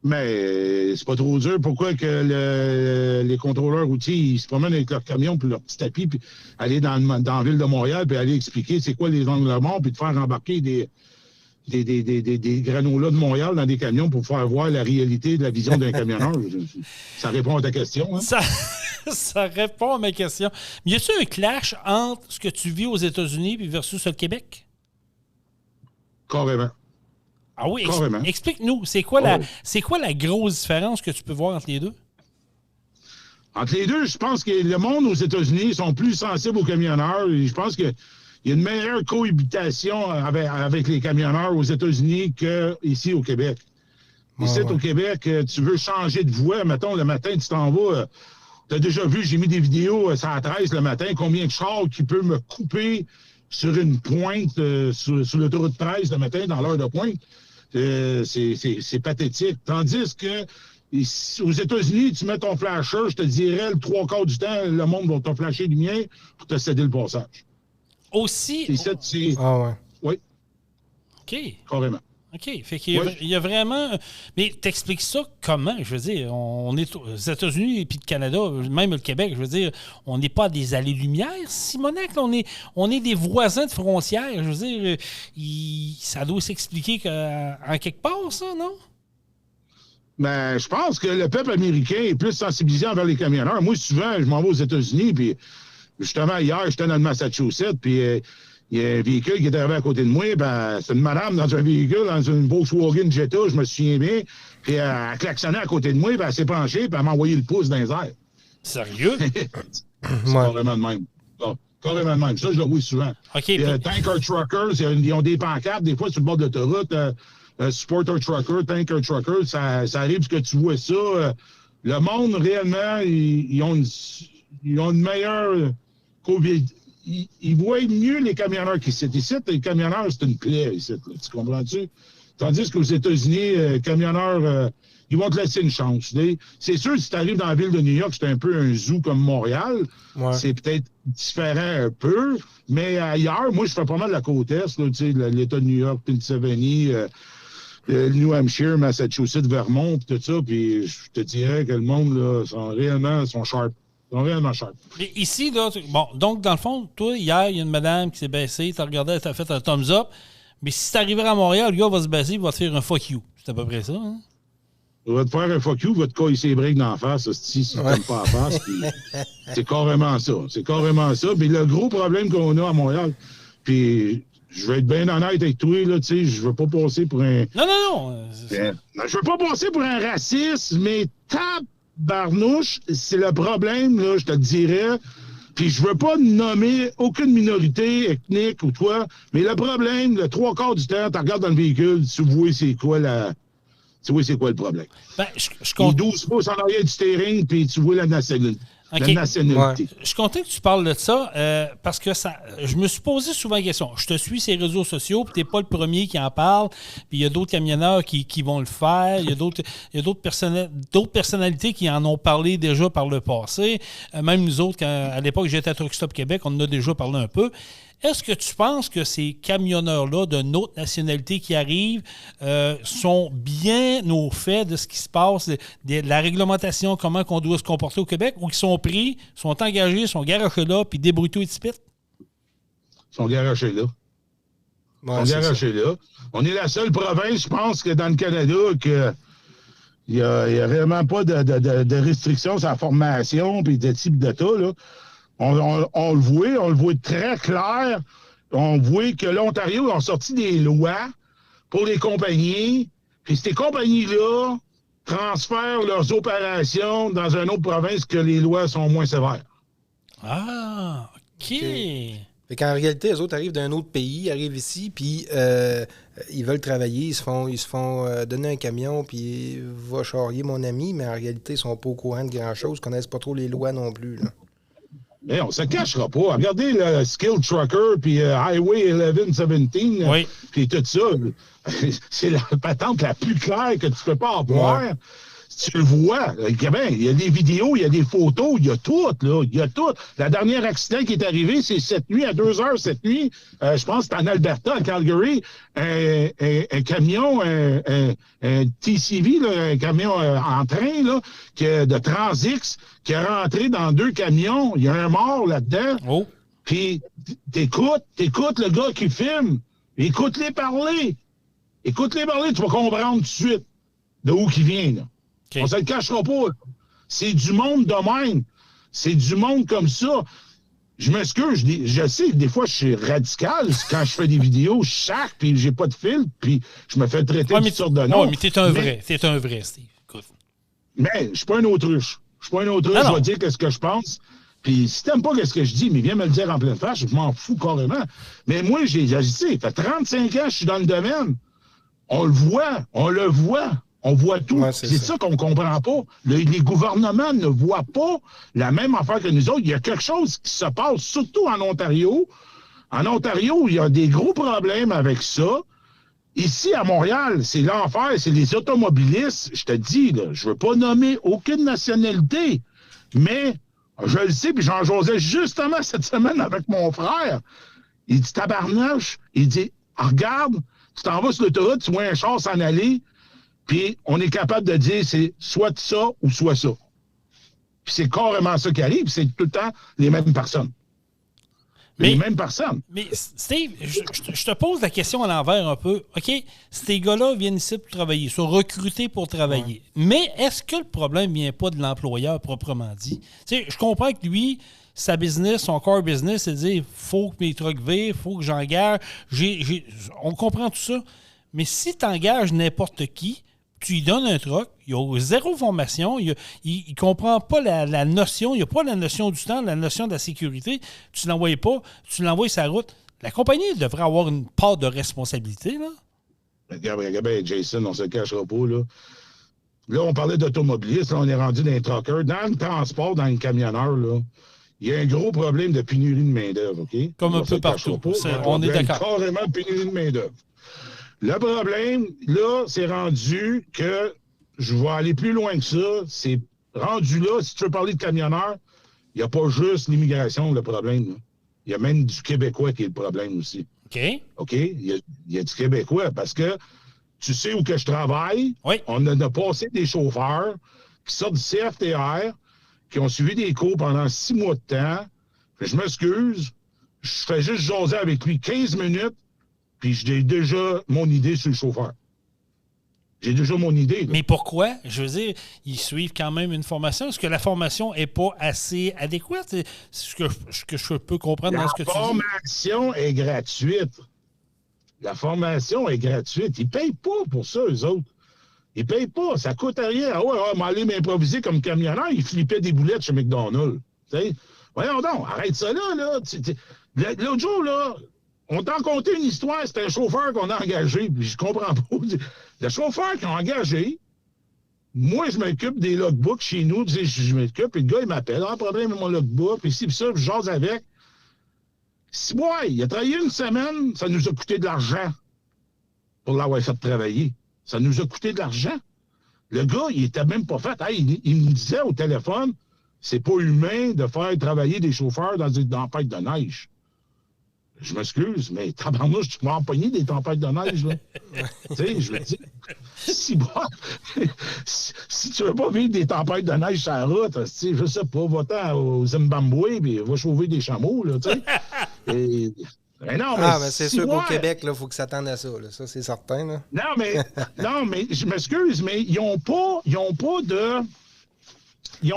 E: Mais c'est pas trop dur. Pourquoi que les contrôleurs routiers, ils se promènent avec leur camion puis leur petit tapis, puis aller dans la ville de Montréal, puis aller expliquer c'est quoi les angles morts, puis de faire embarquer des granolas de Montréal dans des camions pour faire voir la réalité de la vision d'un camionneur. Ça répond à ta question. Hein?
C: Ça répond à ma question. Mais y a-t-il un clash entre ce que tu vis aux États-Unis versus le Québec?
E: Carrément.
C: Ah oui, explique-nous, c'est quoi la grosse différence que tu peux voir entre les deux?
E: Entre les deux, je pense que le monde aux États-Unis sont plus sensibles aux camionneurs. Je pense qu'il y a une meilleure cohabitation avec les camionneurs aux États-Unis qu'ici au Québec. Ici, au Québec, tu veux changer de voie. Mettons, le matin, tu t'en vas. Tu as déjà vu, j'ai mis des vidéos sur la 13 le matin, combien de chars qui peut me couper sur une pointe sur l'autoroute 13 le matin dans l'heure de pointe. C'est pathétique. Tandis que aux États-Unis, tu mets ton flasher, je te dirais, le 3/4 du temps, le monde va te flasher du mien pour te céder le passage.
C: Aussi...
D: Ah ouais.
E: Oui.
C: OK.
E: Carrément.
C: OK. Fait qu'il y a vraiment... Mais t'expliques ça comment? Je veux dire, on est aux États-Unis et puis le Canada, même le Québec, je veux dire, on n'est pas des allées-lumière, Simonac. On est des voisins de frontières. Je veux dire, ça doit s'expliquer en quelque part, ça, non?
E: Ben, je pense que le peuple américain est plus sensibilisé envers les camionneurs. Moi, souvent, je m'en vais aux États-Unis, puis justement, hier, j'étais dans le Massachusetts, puis... il y a un véhicule qui est arrivé à côté de moi. Ben, c'est une madame dans un véhicule, dans une Volkswagen Jetta, je me souviens bien. Puis elle a klaxonné à côté de moi, ben, elle s'est penchée, puis elle m'a envoyé le pouce dans les airs.
C: Sérieux?
E: C'est carrément de même. Carrément de même. Ça, je le vois souvent.
C: Okay,
E: Tanker Truckers, ils ont des pancartes, des fois sur le bord de l'autoroute. Supporter Trucker, Tanker Trucker, ça arrive que tu vois ça. Le monde, réellement, ils ont une meilleure COVID. Ils voient mieux les camionneurs qu'ici. Ici, les camionneurs, c'est une plaie, ici. Là, tu comprends-tu? Tandis qu'aux États-Unis, les camionneurs, ils vont te laisser une chance. C'est sûr, si tu arrives dans la ville de New York, c'est un peu un zoo comme Montréal. Ouais. C'est peut-être différent un peu. Mais ailleurs, moi, je fais pas mal de la côte Est, là, l'État de New York, Pennsylvanie, le New Hampshire, Massachusetts, Vermont, tout ça. Puis je te dirais que le monde, là, sont sharp. Ils sont réellement sharp.
C: Mais ici, là, donc, dans le fond, toi, hier, il y a une madame qui s'est baissée, t'as regardé, t'as fait un thumbs up. Mais si t'arriverais à Montréal, le gars va se baisser, il va te faire un fuck you. C'est à peu près ça, hein?
E: Il va te faire un fuck you, il va te coller ses briques d'en face, si tu t'aimes pas en face. C'est carrément ça. C'est carrément ça. Puis le gros problème qu'on a à Montréal, puis je vais être bien honnête avec toi, là, tu sais, je veux pas passer pour un...
C: Non.
E: Je veux pas passer pour un raciste, mais tabarnouche, c'est le problème, là, je te le dirais. Puis je veux pas nommer aucune minorité ethnique ou quoi, mais le problème, le 3/4 du temps, tu regardes dans le véhicule, tu vois c'est quoi le problème.
C: Ben, je compte...
E: 12 pouces en arrière du steering, puis tu vois la nationalité.
C: Okay.
E: La nationalité.
C: Ouais. Je suis content que tu parles de ça parce que je me suis posé souvent la question. Je te suis sur les réseaux sociaux, puis tu n'es pas le premier qui en parle. Puis il y a d'autres camionneurs qui vont le faire. Il y a d'autres personnalités qui en ont parlé déjà par le passé. Même nous autres, à l'époque, j'étais à Truck Stop Québec, on en a déjà parlé un peu. Est-ce que tu penses que ces camionneurs-là de notre nationalité qui arrivent sont bien au fait de ce qui se passe, de la réglementation, comment on doit se comporter au Québec, ou qu'ils sont pris, sont engagés, sont garochés là, puis débrouillés et tipit?
E: Ils sont garochés là.
D: Ouais,
E: On est la seule province, je pense, que dans le Canada, que il n'y a vraiment pas de restrictions sur la formation puis de type d'État, là. On le voit très clair. On voit que l'Ontario a sorti des lois pour les compagnies. Puis ces compagnies-là transfèrent leurs opérations dans une autre province que les lois sont moins sévères.
C: Ah, OK.
D: Fait qu'en réalité, les autres arrivent d'un autre pays, arrivent ici, puis ils veulent travailler, ils se font donner un camion, puis va charrier mon ami, mais en réalité, ils sont pas au courant de grand-chose, ils connaissent pas trop les lois non plus, là.
E: Mais on se cachera pas. Regardez le Skilled Trucker puis Highway 1117,
C: oui.
E: Puis tout ça. C'est la patente la plus claire que tu peux pas avoir. Ouais. Tu le vois, il y a des vidéos, il y a des photos, il y a tout, là. Il y a tout. La dernière accident qui est arrivé, c'est cette nuit, à 2h cette nuit, je pense que c'est en Alberta, à Calgary, un camion, un TCV, là, un camion en train, là, de Transix, qui est rentré dans 2 camions. Il y a un mort là-dedans.
C: Oh.
E: Puis, t'écoutes le gars qui filme. Écoute-les parler. Écoute-les parler, tu vas comprendre tout de suite de où il vient, là.
C: Okay.
E: On se le cachera pas. C'est du monde de même. C'est du monde comme ça. Je m'excuse, je sais que des fois, je suis radical. Quand je fais des vidéos, je sac, puis j'ai pas de fil, puis je me fais traiter de toutes sortes de noms.
C: Oui, mais t'es un vrai. T'es un vrai, Steve. Écoute.
E: Mais je suis pas un autruche. Je suis pas un autruche, je vais dire ce que je pense. Puis si t'aimes pas ce que je dis, mais viens me le dire en pleine face, je m'en fous carrément. Mais moi, j'ai ça fait 35 ans que je suis dans le domaine. On le voit. On voit tout.
D: Ouais,
E: c'est ça qu'on ne comprend pas. Les gouvernements ne voient pas la même affaire que nous autres. Il y a quelque chose qui se passe, surtout en Ontario. En Ontario, il y a des gros problèmes avec ça. Ici, à Montréal, c'est l'enfer, c'est les automobilistes. Je te dis, là, je ne veux pas nommer aucune nationalité, mais je le sais, puis j'en jasais justement cette semaine avec mon frère. Il dit, tabarnache, il dit, regarde, tu t'en vas sur l'autoroute, tu vois un char s'en aller, puis on est capable de dire c'est soit ça ou soit ça. Puis c'est carrément ça qui arrive, c'est tout le temps les mêmes personnes. Les mêmes personnes.
C: Mais Steve, je te pose la question à l'envers un peu. OK, ces gars-là viennent ici pour travailler, sont recrutés pour travailler. Ouais. Mais est-ce que le problème ne vient pas de l'employeur proprement dit? Tu sais, je comprends que lui, sa business, son core business, c'est de dire « faut que mes trucks vivent, faut que j'engage. » On comprend tout ça. Mais si tu engages n'importe qui, tu lui donnes un truck, il a 0 formation, il ne comprend pas la notion, il n'a pas la notion du temps, la notion de la sécurité, tu ne l'envoies pas, tu l'envoies sur la route. La compagnie devrait avoir une part de responsabilité, là.
E: Regarde, Jason, on ne se cachera pas, là. Là, on parlait d'automobilistes, là, on est rendu dans les truckers. Dans le transport, dans le camionneur, là, il y a un gros problème de pénurie de main-d'œuvre, OK?
C: Comme un peu partout. On est d'accord.
E: Carrément de pénurie de main-d'œuvre. Le problème, là, c'est rendu que je vais aller plus loin que ça. C'est rendu là, si tu veux parler de camionneurs, il n'y a pas juste l'immigration, le problème. Là. Il y a même du Québécois qui est le problème aussi.
C: OK.
E: OK? Il y a du Québécois parce que tu sais où que je travaille.
C: Oui.
E: On a passé des chauffeurs qui sortent du CFTR, qui ont suivi des cours pendant 6 mois de temps. Je m'excuse. Je fais juste jaser avec lui 15 minutes. Puis j'ai déjà mon idée sur le chauffeur. J'ai déjà mon idée. Là.
C: Mais pourquoi? Je veux dire, ils suivent quand même une formation. Est-ce que la formation n'est pas assez adéquate? C'est ce que je peux comprendre dans ce que tu dis.
E: La formation est gratuite. La formation est gratuite. Ils ne payent pas pour ça, eux autres. Ils ne payent pas. Ça ne coûte rien. Ah ouais, m'aller m'improviser comme camionneur, ils flippaient des boulettes chez McDonald's. T'sais? Voyons donc, arrête ça là. L'autre jour, là, on t'a raconté une histoire, c'était un chauffeur qu'on a engagé, puis je comprends pas. Le chauffeur qu'ils ont engagé, moi, je m'occupe des logbooks chez nous, je m'occupe, puis le gars, il m'appelle, un problème avec mon logbook, puis si ça, je jase avec. Si, ouais, il a travaillé une semaine, ça nous a coûté de l'argent pour l'avoir fait travailler. Ça nous a coûté de l'argent. Le gars, il était même pas fait. Hey, il me disait au téléphone, c'est pas humain de faire travailler des chauffeurs dans des tempêtes de neige. Je m'excuse, mais tabarnouche, tu vas empoigner des tempêtes de neige, là. Tu sais, je veux dire, si tu veux pas vivre des tempêtes de neige sur la route, je sais pas, va-t'en au Zimbabwe, puis va sauver des chameaux, là, tu sais. Mais
D: c'est sûr qu'au Québec, il faut que ça tende à ça, là. Ça, c'est certain, là.
E: Non, mais je m'excuse, mais ils ont pas de... Tu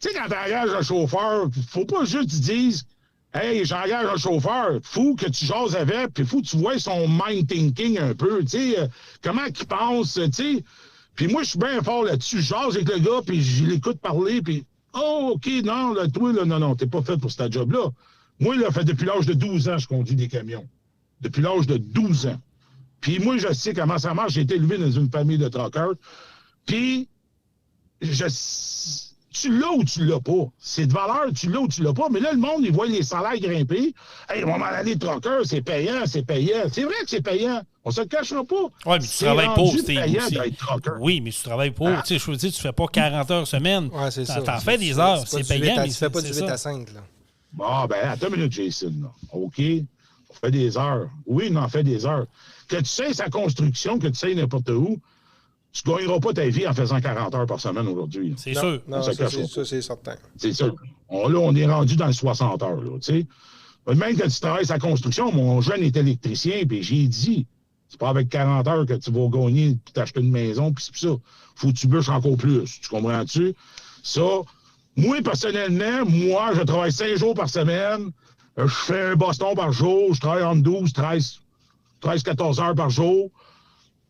E: sais, quand tu engages un chauffeur, faut pas juste qu'ils disent hey, j'engage un chauffeur, faut que tu jases avec, puis faut que tu vois son mind thinking un peu, tu sais, comment il pense, tu sais. Puis moi, je suis bien fort là-dessus. Je jase avec le gars, puis je l'écoute parler, puis oh, OK, non, là, toi, là, non, t'es pas fait pour ce job-là. Moi, là, fait depuis l'âge de 12 ans, je conduis des camions. Depuis l'âge de 12 ans. Puis moi, je sais comment ça marche. J'ai été élevé dans une famille de truckers. Puis, tu l'as ou tu l'as pas. C'est de valeur, tu l'as ou tu l'as pas. Mais là, le monde, il voit les salaires grimper. Hey, à un moment donné, trucker, c'est payant, c'est payant. C'est vrai que c'est payant. On se le cachera pas.
C: Oui, mais tu travailles pour,
E: c'est payant d'être trucker.
C: Oui, mais tu travailles pour. Tu sais, je veux dire, tu fais pas 40 heures semaine.
D: Ouais, c'est ça.
C: T'en fais des heures. C'est payant, mais
D: tu fais pas du 8 à 5, là.
E: Bon, ben, attends une minute, Jason. Là. OK, on fait des heures. Oui, on en fait des heures. Que tu sais sa construction, que tu sais n'importe où, tu ne gagneras pas ta vie en faisant 40 heures par semaine aujourd'hui.
C: C'est sûr.
D: Non, ça, c'est certain.
E: C'est sûr. Là, on est rendu dans le 60 heures, là, tu sais. Même que tu travailles sa construction, mon jeune est électricien, puis j'ai dit, c'est pas avec 40 heures que tu vas gagner puis t'acheter une maison, puis c'est ça. Faut que tu bûches encore plus. Tu comprends-tu? Ça, moi, personnellement, je travaille 5 jours par semaine. Je fais un Boston par jour. Je travaille entre 12, 13, 14 heures par jour.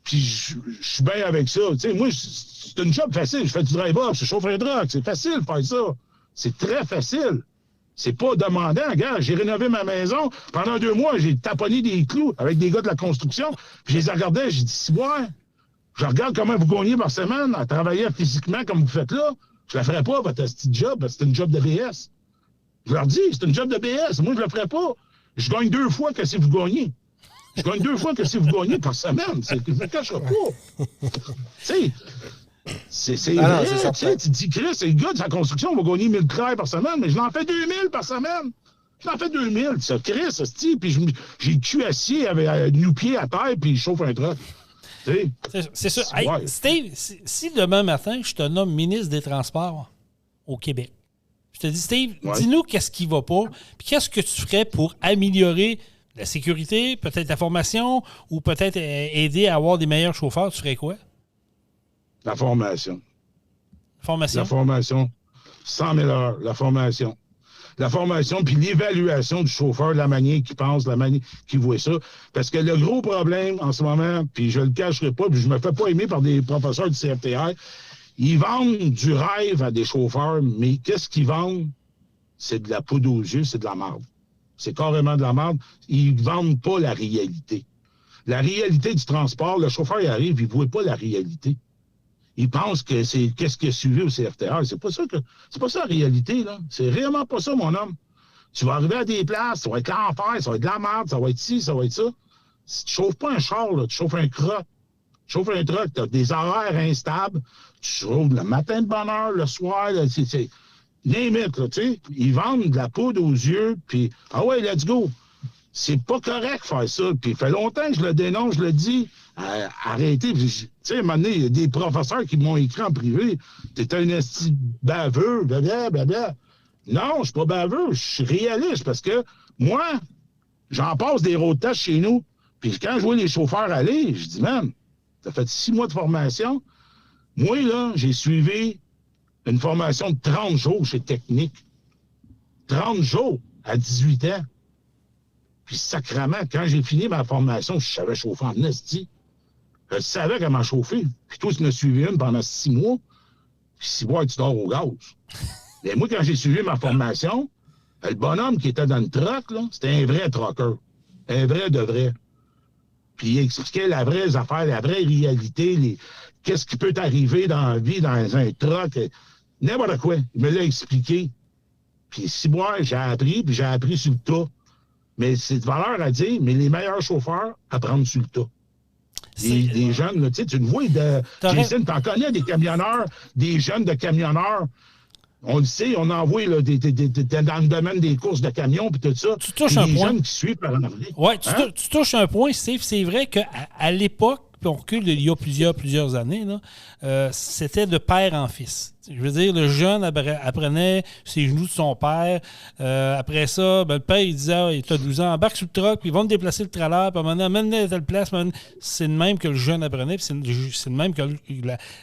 E: Puis je suis bien avec ça. Tu sais, moi, c'est une job facile. Je fais du drive-up, je chauffe un truck. C'est facile de faire ça. C'est très facile. C'est pas demandant. Regarde, j'ai rénové ma maison. Pendant 2 mois, j'ai taponné des clous avec des gars de la construction. Puis je les regardais, j'ai dit, ouais, je regarde comment vous gagnez par semaine à travailler physiquement comme vous faites là. Je ne la ferais pas, votre petit job, parce que c'est une job de BS. Je leur dis, c'est une job de BS. Moi, je ne le ferais pas. Je gagne 2 fois que si vous gagnez. Je gagne 2 fois que si vous gagnez par semaine. Je ne me cacherai pas. Tu sais, c'est vrai. Tu dis, Chris, c'est le gars de sa construction, on va gagner 1000 travails par semaine, mais je l'en fais 2000 par semaine. Je l'en fais 2000. Ça, Chris, ça se dit, puis j'ai le cul assis avec nu pied à terre, puis je chauffe un truck.
C: C'est ça. Hey, Steve, si demain matin, je te nomme ministre des Transports au Québec, je te dis, Steve, dis-nous qu'est-ce qui ne va pas, puis qu'est-ce que tu ferais pour améliorer la sécurité, peut-être la formation, ou peut-être aider à avoir des meilleurs chauffeurs, tu ferais quoi?
E: La formation.
C: Formation?
E: La formation. 100 000 heures, la formation. La formation, puis l'évaluation du chauffeur, de la manière qu'il pense, de la manière qu'il voit ça. Parce que le gros problème en ce moment, puis je le cacherai pas, puis je me fais pas aimer par des professeurs du CFTR, ils vendent du rêve à des chauffeurs, mais qu'est-ce qu'ils vendent? C'est de la poudre aux yeux, c'est de la merde. C'est carrément de la merde. Ils vendent pas la réalité. La réalité du transport, le chauffeur, il arrive, il voit pas la réalité. Il pense que c'est qu'est-ce qui a suivi au CFTR. C'est pas ça la réalité, là. C'est réellement pas ça, mon homme. Tu vas arriver à des places, ça va être l'enfer, ça va être de la merde, ça va être ci, ça va être ça. Si tu chauffes pas un char, là, tu chauffes un croc. Tu chauffes un truck, tu as des horaires instables, tu chauffes le matin de bonne heure, le soir, là, c'est limite, là, tu sais. Ils vendent de la poudre aux yeux, puis ah ouais, let's go. C'est pas correct de faire ça. Puis il fait longtemps que je le dénonce, je le dis. Arrêtez. Tu sais, à un moment donné, il y a des professeurs qui m'ont écrit en privé. T'es un esti baveux, blablabla. Non, je suis pas baveux. Je suis réaliste parce que moi, j'en passe des road tests chez nous. Puis quand je vois les chauffeurs aller, je dis, man, t'as fait 6 mois de formation. Moi, là, j'ai suivi une formation de 30 jours chez Technique. 30 jours à 18 ans. Puis sacrément, quand j'ai fini ma formation, je savais chauffer en esti. Je savais comment chauffer. Puis toi, tu m'as suivi une pendant 6 mois. Puis 6 mois, tu dors au gaz. Mais moi, quand j'ai suivi ma formation, le bonhomme qui était dans le truck, là, c'était un vrai trucker. Un vrai de vrai. Puis il expliquait la vraie affaire, la vraie réalité, qu'est-ce qui peut t'arriver dans la vie, dans un truck. N'importe quoi. Il me l'a expliqué. Puis 6 mois, j'ai appris sur le tas. Mais c'est de valeur à dire, mais les meilleurs chauffeurs apprennent sur le tas. Des jeunes, là, tu le vois, Jason, t'en connais des camionneurs, des jeunes de camionneurs. On le sait, on envoie là, dans le domaine des courses de camions et tout ça.
C: Tu touches un point.
E: Des jeunes qui suivent par en arrière.
C: Oui, tu touches un point, Steve. C'est vrai qu'à l'époque, puis on recule il y a plusieurs années, là, c'était de père en fils. Je veux dire, le jeune apprenait ses genoux de son père. Après ça, le père, il disait, il t'a 12 ans, embarque sur le truck, puis ils vont te déplacer le trailer, puis amène-le à telle place. C'est de même que le jeune apprenait, puis c'est de même que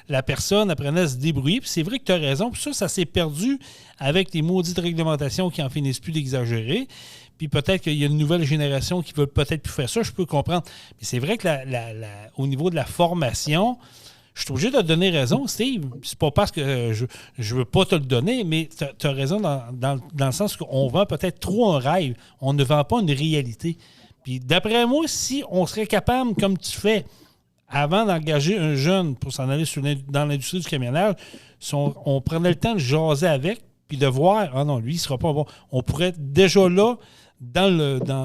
C: la personne apprenait à se débrouiller. Puis c'est vrai que tu as raison, puis ça s'est perdu avec les maudites réglementations qui en finissent plus d'exagérer. Puis peut-être qu'il y a une nouvelle génération qui veut peut-être plus faire ça, je peux comprendre. Mais c'est vrai que au niveau de la formation, je suis obligé de te donner raison, Steve. C'est pas parce que je veux pas te le donner, mais tu as raison dans le sens qu'on vend peut-être trop un rêve. On ne vend pas une réalité. Puis d'après moi, si on serait capable, comme tu fais, avant d'engager un jeune pour s'en aller dans l'industrie du camionnage, on prenait le temps de jaser avec, puis de voir, ah non, lui, il ne sera pas bon. On pourrait déjà là,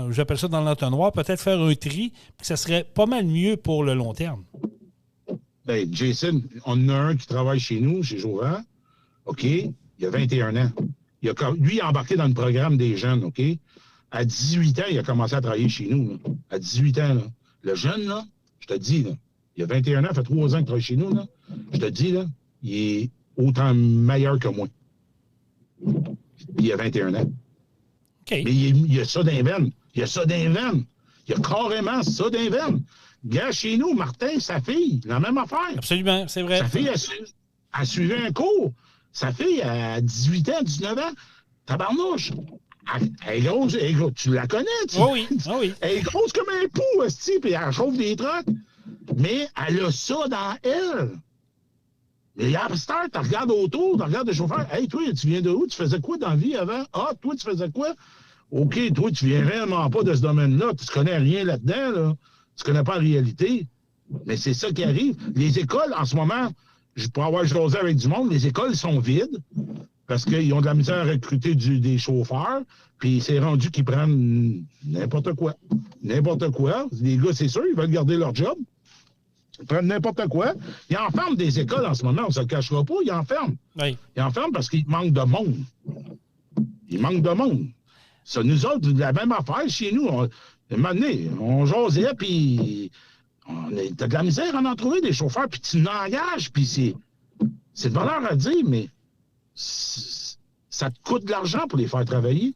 C: j'appelle ça dans l'entonnoir, peut-être faire un tri, puis ça serait pas mal mieux pour le long terme.
E: Ben, Jason, on en a un qui travaille chez nous, chez Jovan. OK? Il a 21 ans. Lui, il a embarqué dans le programme des jeunes, OK? À 18 ans, il a commencé à travailler chez nous. Là. À 18 ans, là. Le jeune, là, je te dis, là, il a 21 ans, ça fait 3 ans qu'il travaille chez nous, là. Je te dis, là, il est autant meilleur que moi. Il a 21 ans.
C: Okay.
E: Mais il a ça dans les veines. Il a ça dans les veines. Il a carrément ça dans les veines. Gars, chez nous, Martin, sa fille, la même affaire.
C: Absolument, c'est vrai.
E: Sa fille, elle suivait un cours. Sa fille, à 18 ans, 19 ans, tabarnouche. Elle est grosse, tu la connais, tu
C: oh oui, oh oui.
E: Elle est grosse comme un pou, esti, puis elle chauffe des trucks. Mais elle a ça dans elle. Mais à Star, tu regardes autour, tu regardes le chauffeur. Hey, toi, tu viens de où? Tu faisais quoi dans la vie avant? Ah, toi, tu faisais quoi? OK, toi, tu viens réellement pas de ce domaine-là. Tu ne connais rien là-dedans, là. Tu connais pas la réalité. Mais c'est ça qui arrive. Les écoles, en ce moment, pour avoir jasé avec du monde, les écoles sont vides parce qu'ils ont de la misère à recruter des chauffeurs. Puis c'est rendu qu'ils prennent n'importe quoi. N'importe quoi. Les gars, c'est sûr, ils veulent garder leur job. Ils prennent n'importe quoi. Ils enferment des écoles en ce moment, on ne se le cachera pas. Ils enferment.
C: Oui.
E: Ils enferment parce qu'il manque de monde. Il manque de monde. Ça, nous autres, la même affaire chez nous. Un moment donné, on jasait, puis t'as de la misère à en trouver des chauffeurs, puis tu l'engages, puis c'est de valeur à dire, mais ça te coûte de l'argent pour les faire travailler.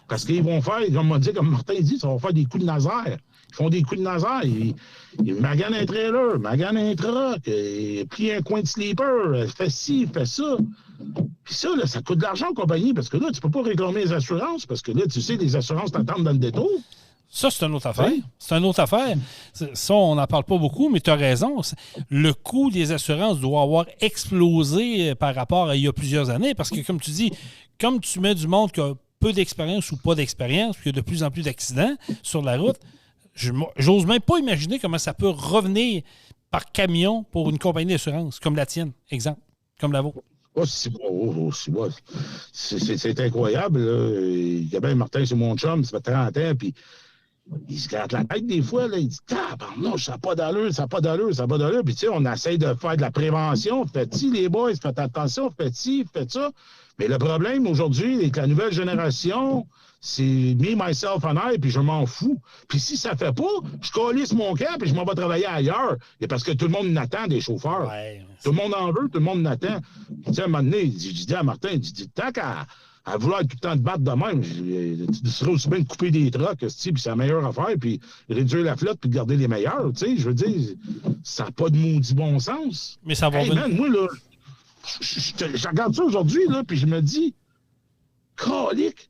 E: Parce qu'ils vont faire, comme Martin dit, ça va faire des coups de nazaire. Ils font des coups de nazaire. Ils maganent un trailer, maganent un truck, ils plient un coin de sleeper, fait ci, fait ça. Puis ça, là, ça coûte de l'argent aux compagnies, parce que là, tu peux pas réclamer les assurances, parce que là, tu sais, les assurances t'attendent dans le détour.
C: Ça, c'est une autre affaire.
E: Oui.
C: C'est une autre affaire. Ça, on n'en parle pas beaucoup, mais tu as raison. Le coût des assurances doit avoir explosé par rapport à il y a plusieurs années, parce que, comme tu dis, comme tu mets du monde qui a peu d'expérience ou pas d'expérience, puis il y a de plus en plus d'accidents sur la route, j'ose même pas imaginer comment ça peut revenir par camion pour une compagnie d'assurance, comme la tienne, exemple, comme la vôtre.
E: C'est incroyable. Là. Gabin Martin, c'est mon chum, ça fait 30 ans, puis il se gratte la tête des fois. Là, il dit non, ça n'a pas d'allure, ça n'a pas d'allure, ça n'a pas d'allure. Puis tu sais, on essaie de faire de la prévention. Faites-y, les boys, faites attention, faites-ci, faites ça. Mais le problème aujourd'hui, c'est que la nouvelle génération, c'est me, myself and I, puis je m'en fous. Puis si ça fait pas, je calisse mon camp, puis je m'en vais travailler ailleurs. Et parce que tout le monde n'attend des chauffeurs. Ouais, tout le monde en veut, tout le monde n'attend. Tu sais, à un moment donné, je dis à Martin, je dis, tant qu'à vouloir tout le temps te battre de même, tu serais aussi bien de couper des trucks, puis c'est la meilleure affaire, puis réduire la flotte, puis garder les meilleurs. Tu sais, je veux dire, ça n'a pas de maudit bon sens.
C: Mais ça va
E: hey, man, moi, là, je regarde ça aujourd'hui, là, puis je me dis, calique,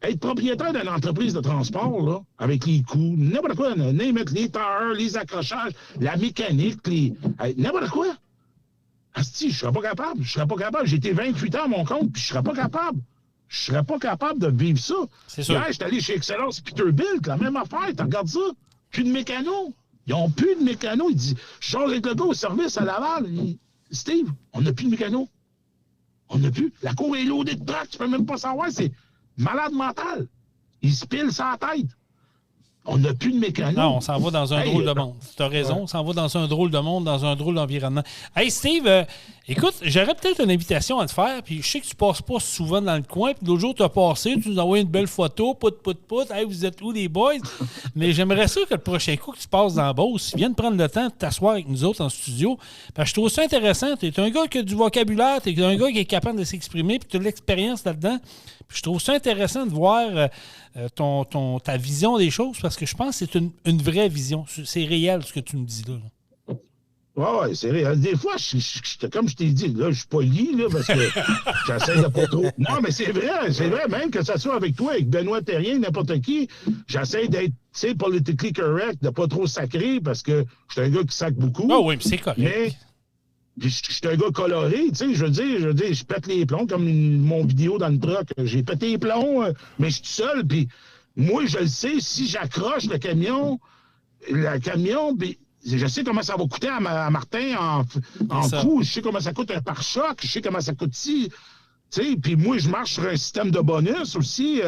E: être propriétaire d'une entreprise de transport, là, avec les coûts, n'importe quoi, mettre les tailleurs, les accrochages, la mécanique, n'importe quoi. Asti, je serais pas capable. J'ai été 28 ans à mon compte, puis je serais pas capable. Je serais pas capable de vivre ça.
C: C'est sûr.
E: Hier, j'étais allé chez Excellence Peterbilt, la même affaire, tu regardes ça. Plus de mécanos. Ils ont plus de mécanos. Il dit, je change avec le gars au service à Laval. Steve, on n'a plus de mécanos. On n'a plus. La cour est loadée de trucks, tu peux même pas savoir. C'est malade mental. Il se pile sa tête. On n'a plus de mécanos.
C: Non, on s'en va dans un drôle de monde. Tu as raison, ouais. On s'en va dans un drôle de monde, dans un drôle d'environnement. Hey Steve, écoute, j'aurais peut-être une invitation à te faire, puis je sais que tu passes pas souvent dans le coin, puis l'autre jour, tu as passé, tu nous as envoyé une belle photo, pout. Hey, vous êtes où les boys? Mais j'aimerais ça que le prochain coup que tu passes dans Beauce, tu viennes prendre le temps de t'asseoir avec nous autres en studio, parce que je trouve ça intéressant. Tu es un gars qui a du vocabulaire, tu es un gars qui est capable de s'exprimer, puis tu as de l'expérience là-dedans. Puis je trouve ça intéressant de voir ta vision des choses, parce que je pense que c'est une vraie vision. C'est réel, ce que tu me dis là.
E: Oui, c'est réel. Des fois, comme je t'ai dit, là, je suis poli, là, parce que j'essaie de pas trop... Non, mais c'est vrai, même que ça soit avec toi, avec Benoît Thérien, n'importe qui, j'essaie d'être, tu sais, politically correct, de pas trop sacrer, parce que je suis un gars qui sacre beaucoup.
C: Ah oui, mais c'est correct.
E: Mais je suis un gars coloré, tu sais, je veux dire, je pète les plombs, comme mon vidéo dans le truck. J'ai pété les plombs, mais je suis seul, puis moi, je le sais, si j'accroche le camion, puis je sais comment ça va coûter à Martin en coût. Je sais comment ça coûte un pare-choc. Je sais comment ça coûte ici. Puis moi, je marche sur un système de bonus aussi.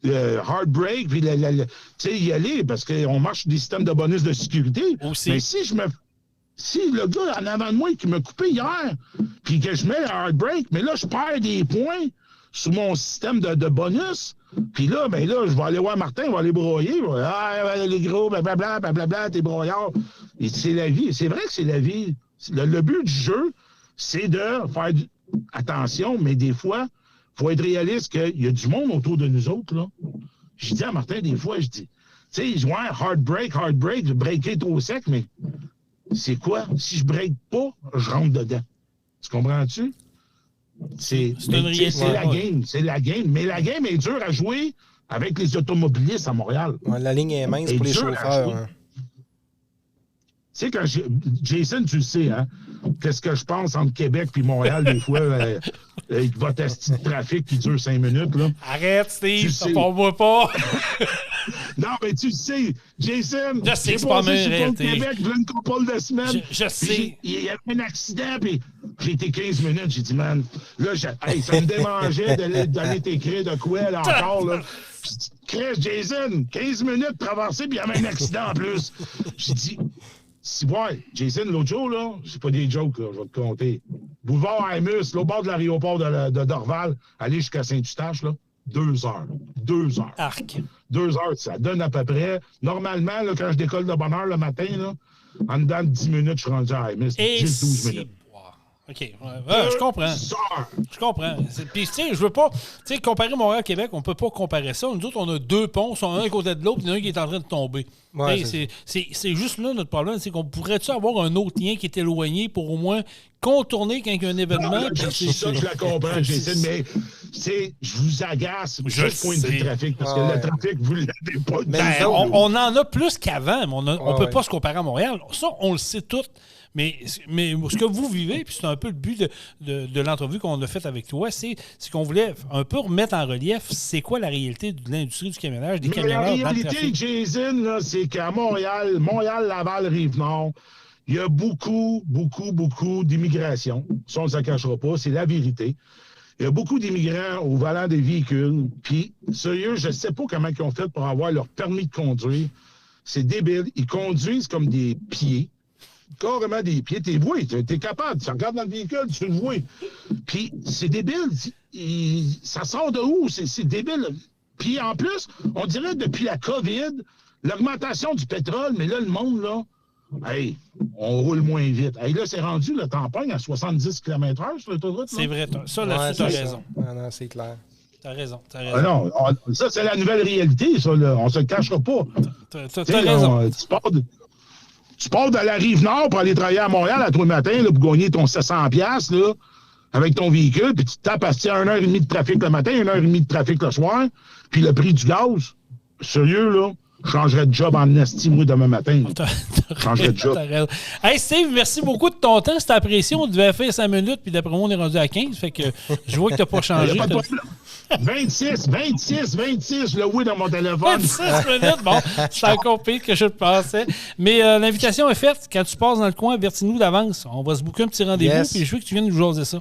E: Hard break, puis y aller, parce qu'on marche sur des systèmes de bonus de sécurité.
C: Aussi.
E: Mais si le gars en avant de moi qui m'a coupé hier, puis que je mets le hard break, mais là, je perds des points sur mon système de bonus. Puis là, je vais aller voir Martin, je vais aller broyer. Les gros, blablabla, t'es broyard. Et c'est la vie. C'est vrai que c'est la vie. Le but du jeu, c'est de faire attention, mais des fois, il faut être réaliste qu'il y a du monde autour de nous autres, là. Je dis à Martin, des fois, tu sais, hard break, breaker trop sec, mais c'est quoi? Si je break pas, je rentre dedans. Tu comprends-tu? C'est la game. Mais la game est dure à jouer avec les automobilistes à Montréal.
D: Ouais, la ligne est mince pour les chauffeurs. Hein.
E: Tu sais, quand Jason, tu le sais, hein? Qu'est-ce que je pense entre Québec et Montréal, des fois, avec votre asti de trafic qui dure 5 minutes, là.
C: Arrête, Steve, ça ne moi pas.
E: Non, mais tu le sais, Jason,
C: je sais que c'est pas mal
E: réalité. Québec, j'ai une couple de semaines.
C: Je sais.
E: Il y avait un accident, puis j'ai été 15 minutes, j'ai dit, man, là, ça me démangeait d'aller t'écrire de quoi, là, encore, là. Chris, Jason, 15 minutes de traverser, puis il y avait un accident en plus. J'ai dit... Jason, l'autre jour, là, c'est pas des jokes, là, je vais te compter. Boulevard Imus, au bord de l'aéroport de Dorval, aller jusqu'à Saint-Eustache, là, 2 heures. 2 heures.
C: Arc.
E: 2 heures, ça donne à peu près. Normalement, là, quand je décolle de bonne heure le matin, là, en dedans de 10 minutes, je suis rendu à Imus. J'ai 12 minutes.
C: OK. Je comprends. Je comprends. Puis, tu sais, je veux pas... Tu sais, comparer Montréal-Québec, on peut pas comparer ça. Nous autres, on a 2 ponts, sont un à côté de l'autre, puis il y en a un qui est en train de tomber. Ouais, c'est juste là notre problème, c'est qu'on pourrait-tu avoir un autre lien qui est éloigné pour au moins contourner quand il y a un événement?
E: C'est ça que je la comprends, Jason, mais je vous agace sur le point de vue trafic, parce que le trafic, vous ne l'avez pas.
C: On en a plus qu'avant, mais on ne peut pas se comparer à Montréal. Ça, on le sait tout. Mais ce que vous vivez, puis c'est un peu le but de l'entrevue qu'on a faite avec toi, c'est qu'on voulait un peu remettre en relief c'est quoi la réalité de l'industrie du camionnage, des camionneurs.
E: La réalité, Jason, là, c'est qu'à Montréal, Laval, Rive-Nord, il y a beaucoup d'immigration. Ça, on ne se cachera pas, c'est la vérité. Il y a beaucoup d'immigrants au volant des véhicules. Puis, sérieux, je ne sais pas comment ils ont fait pour avoir leur permis de conduire. C'est débile. Ils conduisent comme des pieds. Carrément des pieds. T'es voué, t'es capable. Tu regardes dans le véhicule, tu le vois. Puis, c'est débile. Ça sort de où? C'est débile. Puis, en plus, on dirait depuis la COVID, l'augmentation du pétrole, mais là, le monde, là, hey, on roule moins vite. Hey, là, c'est rendu le tampagne à 70 km/h sur l'autoroute.
C: C'est vrai. Ça, là-dessus, t'as raison.
D: Non, c'est clair.
C: T'as raison.
E: Ah non, ça, c'est la nouvelle réalité, ça, là. On se le cachera pas.
C: T'as raison.
E: Tu pars de la Rive-Nord pour aller travailler à Montréal à tous les matins là, pour gagner ton 700$, là, avec ton véhicule, puis tu te tapes à 1h30 de trafic le matin, 1h30 de trafic le soir, puis le prix du gaz, sérieux, là, je changerais de job en esti, moi, demain matin. Je changerais de job.
C: Hey, Steve, merci beaucoup de ton temps. C'était apprécié. On devait faire 5 minutes, puis d'après moi, on est rendu à 15. Fait que je vois que tu n'as pas changé.
E: 26, le oui dans mon téléphone.
C: 26 minutes, bon, c'est encore pire que je le pensais. Mais l'invitation est faite. Quand tu passes dans le coin, avertis-nous d'avance. On va se booker un petit rendez-vous, puis je veux que tu viennes nous jaser ça.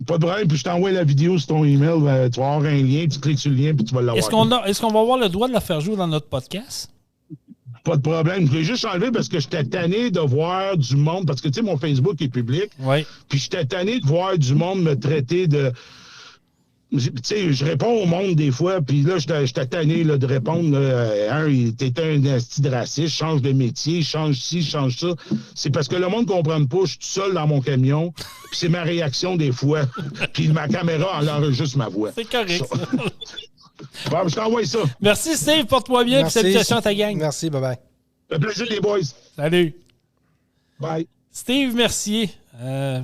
E: Pas de problème, puis je t'envoie la vidéo sur ton email. Tu vas avoir un lien, tu cliques sur le lien, puis tu vas l'avoir.
C: Est-ce qu'on va avoir le droit de la faire jouer dans notre podcast?
E: Pas de problème. Je l'ai juste enlevé parce que j'étais tanné de voir du monde, parce que, tu sais, mon Facebook est public.
C: Oui.
E: Puis j'étais tanné de voir du monde me traiter de... Tu sais, je réponds au monde des fois, puis là, j'étais tanné là, de répondre. T'es un asti de raciste, change de métier, change ci, change ça. C'est parce que le monde ne comprend pas. Je suis tout seul dans mon camion, puis c'est ma réaction des fois. Puis ma caméra, elle enregistre ma voix.
C: C'est correct.
E: Bon, je t'envoie ça.
C: Merci, Steve. Porte-toi bien, puis salutations à ta gang.
D: Merci, bye-bye.
E: Un plaisir, les boys.
C: Salut.
E: Bye.
C: Steve Mercier.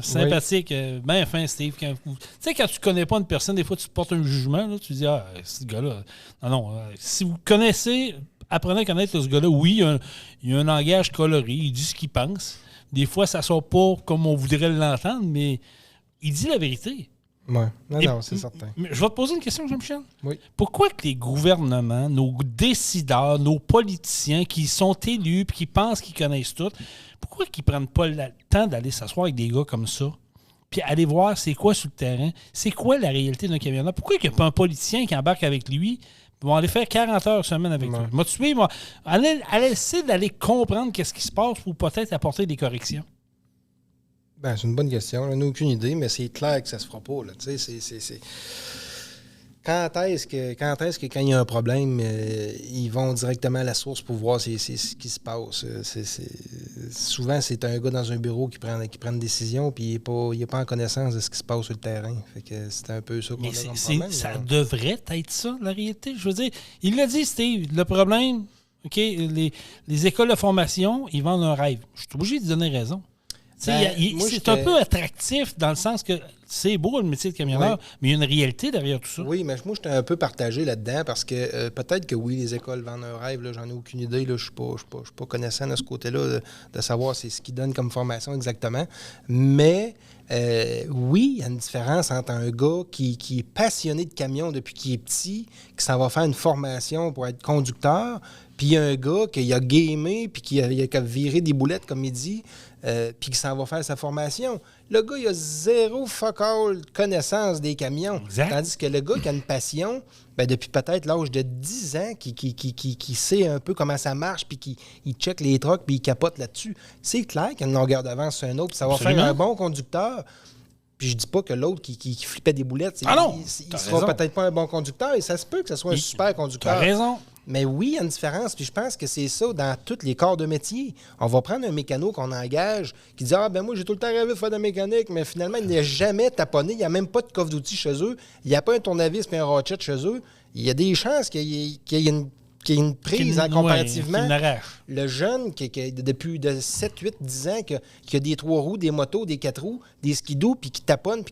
C: Sympathique, bien fin, Steve. Tu sais, quand tu connais pas une personne, des fois, tu portes un jugement. Là, tu dis, ce gars-là. Non. Si vous connaissez, apprenez à connaître ce gars-là. Oui, il y a un langage coloré. Il dit ce qu'il pense. Des fois, ça sort pas comme on voudrait l'entendre, mais il dit la vérité.
D: Ouais.
C: Et-
D: Non, c'est certain.
C: Mais je vais te poser une question, Jean-Michel.
D: Oui.
C: Pourquoi que les gouvernements, nos décideurs, nos politiciens qui sont élus et qui pensent qu'ils connaissent tout, pourquoi qu'ils prennent pas le temps d'aller s'asseoir avec des gars comme ça puis aller voir c'est quoi sur le terrain, c'est quoi la réalité d'un camionneur? Pourquoi qu'il n'y a pas un politicien qui embarque avec lui? Ils vont aller faire 40 heures semaine avec lui. M'a tué, moi. Allez essayer d'aller comprendre qu'est-ce qui se passe pour peut-être apporter des corrections.
D: Ben, c'est une bonne question. On n'a aucune idée, mais c'est clair que ça se fera pas. Là. Tu sais, c'est... Quand est-ce que quand il y a un problème, ils vont directement à la source pour voir ce qui se passe? Souvent, c'est un gars dans un bureau qui prend une décision, puis il n'est pas en connaissance de ce qui se passe sur le terrain. Fait que c'est un peu ça qu'on a comme problème.
C: Ça devrait être ça, la réalité. Je veux dire, il l'a dit, Steve, le problème, OK, les écoles de formation, ils vendent un rêve. Je suis obligé de donner raison. C'est un peu attractif dans le sens que c'est beau le métier de camionneur, mais il y a une réalité derrière tout ça.
D: Oui, mais moi, j'étais un peu partagé là-dedans parce que peut-être que oui, les écoles vendent un rêve, là, j'en ai aucune idée. Je ne suis pas connaissant de ce côté-là de savoir c'est ce qu'ils donnent comme formation exactement. Mais oui, il y a une différence entre un gars qui est passionné de camion depuis qu'il est petit, qui s'en va faire une formation pour être conducteur, puis un gars qui a gamé, puis qui a viré des boulettes, comme il dit, puis qui s'en va faire sa formation. Le gars, il a zéro fuck all connaissance des camions.
C: Exact.
D: Tandis que le gars qui a une passion, ben depuis peut-être l'âge de 10 ans, qui sait un peu comment ça marche, puis qui check les trucks, puis il capote là-dessus, c'est clair qu'il y a une longueur d'avance sur un autre, puis ça va faire un bon conducteur. Puis je dis pas que l'autre qui flippait des boulettes, il sera peut-être pas un bon conducteur, et ça se peut que ce soit un super conducteur.
C: T'as raison.
D: Mais oui, il y a une différence. Puis je pense que c'est ça dans tous les corps de métier. On va prendre un mécano qu'on engage qui dit « Ah, ben moi, j'ai tout le temps rêvé de faire de la mécanique, mais finalement, il n'est jamais taponné. Il n'y a même pas de coffre d'outils chez eux. Il n'y a pas un tournevis et un ratchet chez eux. Il y a des chances qu'il y ait une prise comparativement. Le jeune qui depuis de 7, 8, 10 ans, qui a des 3 roues, des motos, des 4 roues, des skidoo, puis qui taponne,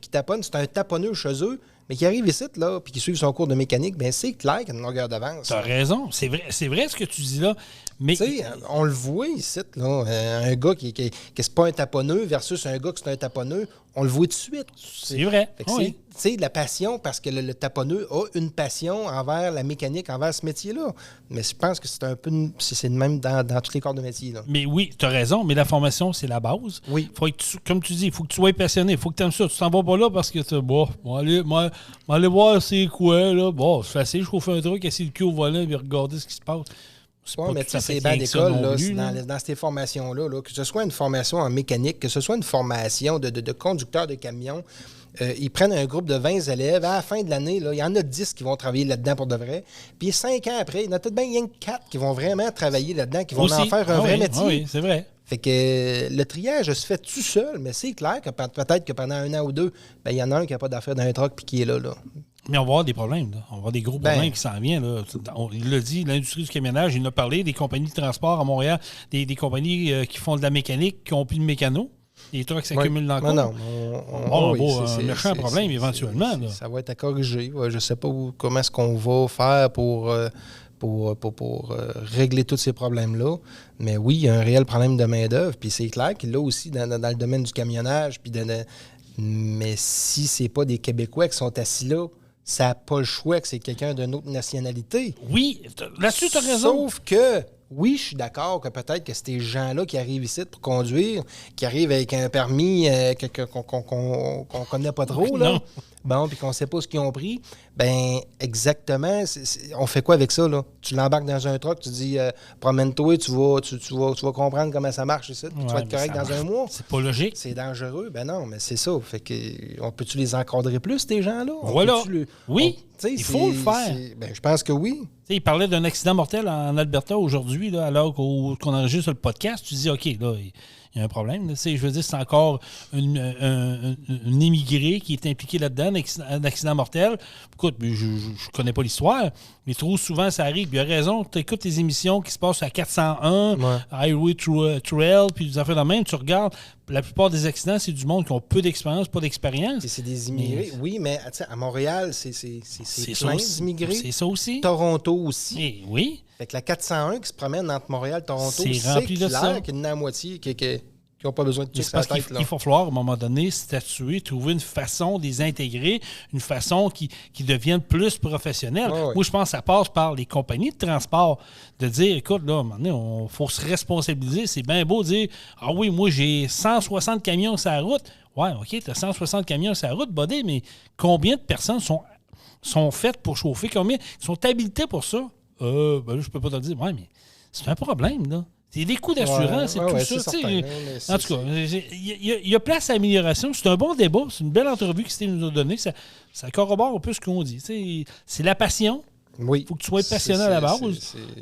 D: c'est un taponneux chez eux. Mais qui arrive ici, là, puis qui suit son cours de mécanique, bien, c'est clair qu'il y a une longueur d'avance.
C: T'as raison. C'est vrai ce que tu dis là. Mais
D: tu sais, on le voit ici, là. Un gars qui c'est pas un taponneux versus un gars qui c'est un taponneux, on le voit tout de suite.
C: C'est vrai.
D: Tu sais, de la passion, parce que le taponneux a une passion envers la mécanique, envers ce métier-là. Mais je pense que c'est un peu c'est le même dans tous les corps de métier. Là.
C: Mais oui, tu as raison, mais la formation, c'est la base.
D: Oui.
C: Faut que comme tu dis, il faut que tu sois passionné, il faut que tu aimes ça. Tu t'en vas pas là parce que tu aller voir c'est quoi, là. Bon, c'est facile, je trouve un truc, essayer le cul au volant et regarder ce qui se passe.
D: Oui, mais tu sais, c'est bancs d'école, dans ces formations-là, là, que ce soit une formation en mécanique, que ce soit une formation de conducteur de camion, ils prennent un groupe de 20 élèves. À la fin de l'année, là, il y en a 10 qui vont travailler là-dedans pour de vrai. Puis 5 ans après, il y en a peut-être bien 4 qui vont vraiment travailler là-dedans, qui vont en faire un vrai métier.
C: Oui, c'est vrai.
D: Fait que le triage se fait tout seul, mais c'est clair que peut-être que pendant 1 an ou 2, ben, il y en a un qui n'a pas d'affaires dans un truck puis qui est là.
C: Mais on va avoir des problèmes. Là. On va avoir des gros problèmes qui s'en viennent. Là. Il l'a dit, l'industrie du camionnage, il en a parlé, des compagnies de transport à Montréal, des compagnies qui font de la mécanique, qui n'ont plus de mécano. Les trucks s'accumulent dans le cours.
D: Non,
C: on va un méchant problème éventuellement. Là.
D: Ça va être à corriger. Je ne sais pas comment est-ce qu'on va faire pour régler tous ces problèmes-là. Mais oui, il y a un réel problème de main-d'œuvre. Puis c'est clair qu'il l'a aussi dans le domaine du camionnage. Mais si c'est pas des Québécois qui sont assis là, ça n'a pas le choix que c'est quelqu'un d'une autre nationalité.
C: Oui, là-dessus, tu as raison.
D: Sauf que, oui, je suis d'accord que peut-être que ces gens-là qui arrivent ici pour conduire, qui arrivent avec un permis qu'on connaît pas trop, là.
C: Non.
D: Bon, puis qu'on ne sait pas ce qu'ils ont pris, ben exactement, on fait quoi avec ça, là? Tu l'embarques dans un truck, tu dis, promène-toi, tu vas comprendre comment ça marche ici, tu vas être correct dans un mois.
C: C'est pas logique.
D: C'est dangereux. Ben non, mais c'est ça. Fait que, on peut-tu les encadrer plus, ces gens-là?
C: Voilà. Il faut le faire.
D: Ben, je pense que oui.
C: T'sais, il parlait d'un accident mortel en Alberta aujourd'hui, là, alors qu'on enregistre le podcast. Tu dis, OK, là, il y a un problème. Là. Je veux dire, c'est encore un immigré qui est impliqué là-dedans, un accident mortel. Écoute, je ne connais pas l'histoire, mais trop souvent, ça arrive. Il a raison. Tu écoutes les émissions qui se passent à 401, Highway Trail, puis des affaires de même. Tu regardes, la plupart des accidents, c'est du monde qui ont peu d'expérience, pas d'expérience.
D: Et c'est des immigrés. Oui, mais à Montréal, c'est plein d'immigrés.
C: C'est ça aussi.
D: Toronto aussi.
C: Et oui.
D: Fait que la 401 qui se promène entre Montréal et Toronto,
C: c'est rempli de ça.
D: Qu'il y en a à moitié. n'ont pas besoin de tuer
C: C'est
D: sa
C: parce
D: tête.
C: qu'il
D: Là.
C: va falloir, à un moment donné, statuer, trouver une façon de les intégrer, une façon qui devienne plus professionnelle.
D: Ouais.
C: Moi, je pense que ça passe par les compagnies de transport, de dire, écoute, là, à un moment donné, il faut se responsabiliser. C'est bien beau de dire, ah oui, moi, j'ai 160 camions sur la route. Ouais, OK, tu as 160 camions sur la route, buddy, mais combien de personnes sont faites pour chauffer? Combien sont habilitées pour ça? Ben là, je peux pas te le dire. Ouais, mais c'est un problème, là. C'est des coûts d'assurance, c'est tout ça.
D: C'est certain,
C: En tout cas, il y a place à amélioration. C'est un bon débat. C'est une belle entrevue que Steve nous a donnée. Ça corrobore un peu ce qu'on dit. C'est la passion.
D: Oui.
C: Il faut que tu sois passionné à la base.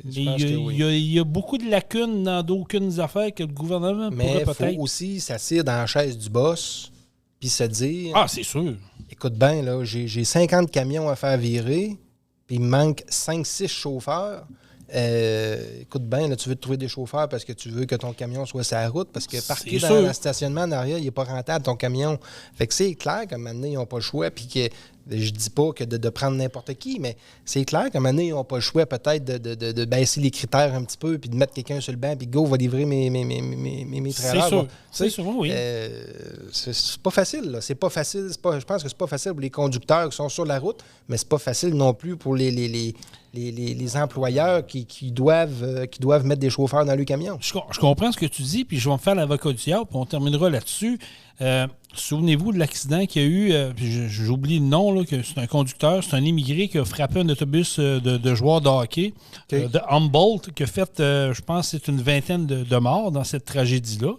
C: Mais il y a beaucoup de lacunes dans d'aucunes affaires que le gouvernement pourrait peut-être...
D: Mais il faut aussi s'asseoir dans la chaise du boss puis se dire...
C: Ah, c'est sûr.
D: Écoute bien, là, j'ai 50 camions à faire virer, puis il me manque 5-6 chauffeurs. Écoute bien, là, tu veux te trouver des chauffeurs parce que tu veux que ton camion soit sur la route, parce que parquer dans le stationnement en arrière, il n'est pas rentable, ton camion. Fait que c'est clair qu'à un moment donné, ils n'ont pas le choix, puis que je dis pas que de prendre n'importe qui, mais c'est clair qu'à un moment donné, ils n'ont pas le choix peut-être de baisser les critères un petit peu, puis de mettre quelqu'un sur le banc, puis go, va livrer mes trailers.
C: C'est sûr. C'est sûr, oui.
D: C'est pas facile, là. C'est pas facile. Je pense que c'est pas facile pour les conducteurs qui sont sur la route, mais c'est pas facile non plus pour les employeurs qui doivent mettre des chauffeurs dans le camion.
C: Je comprends ce que tu dis, puis je vais me faire l'avocat du diable, puis on terminera là-dessus. Souvenez-vous de l'accident qu'il y a eu, j'oublie le nom, là, que c'est un conducteur, c'est un immigré qui a frappé un autobus de joueurs de hockey de Humboldt, qui a fait, je pense, c'est une vingtaine de morts dans cette tragédie-là.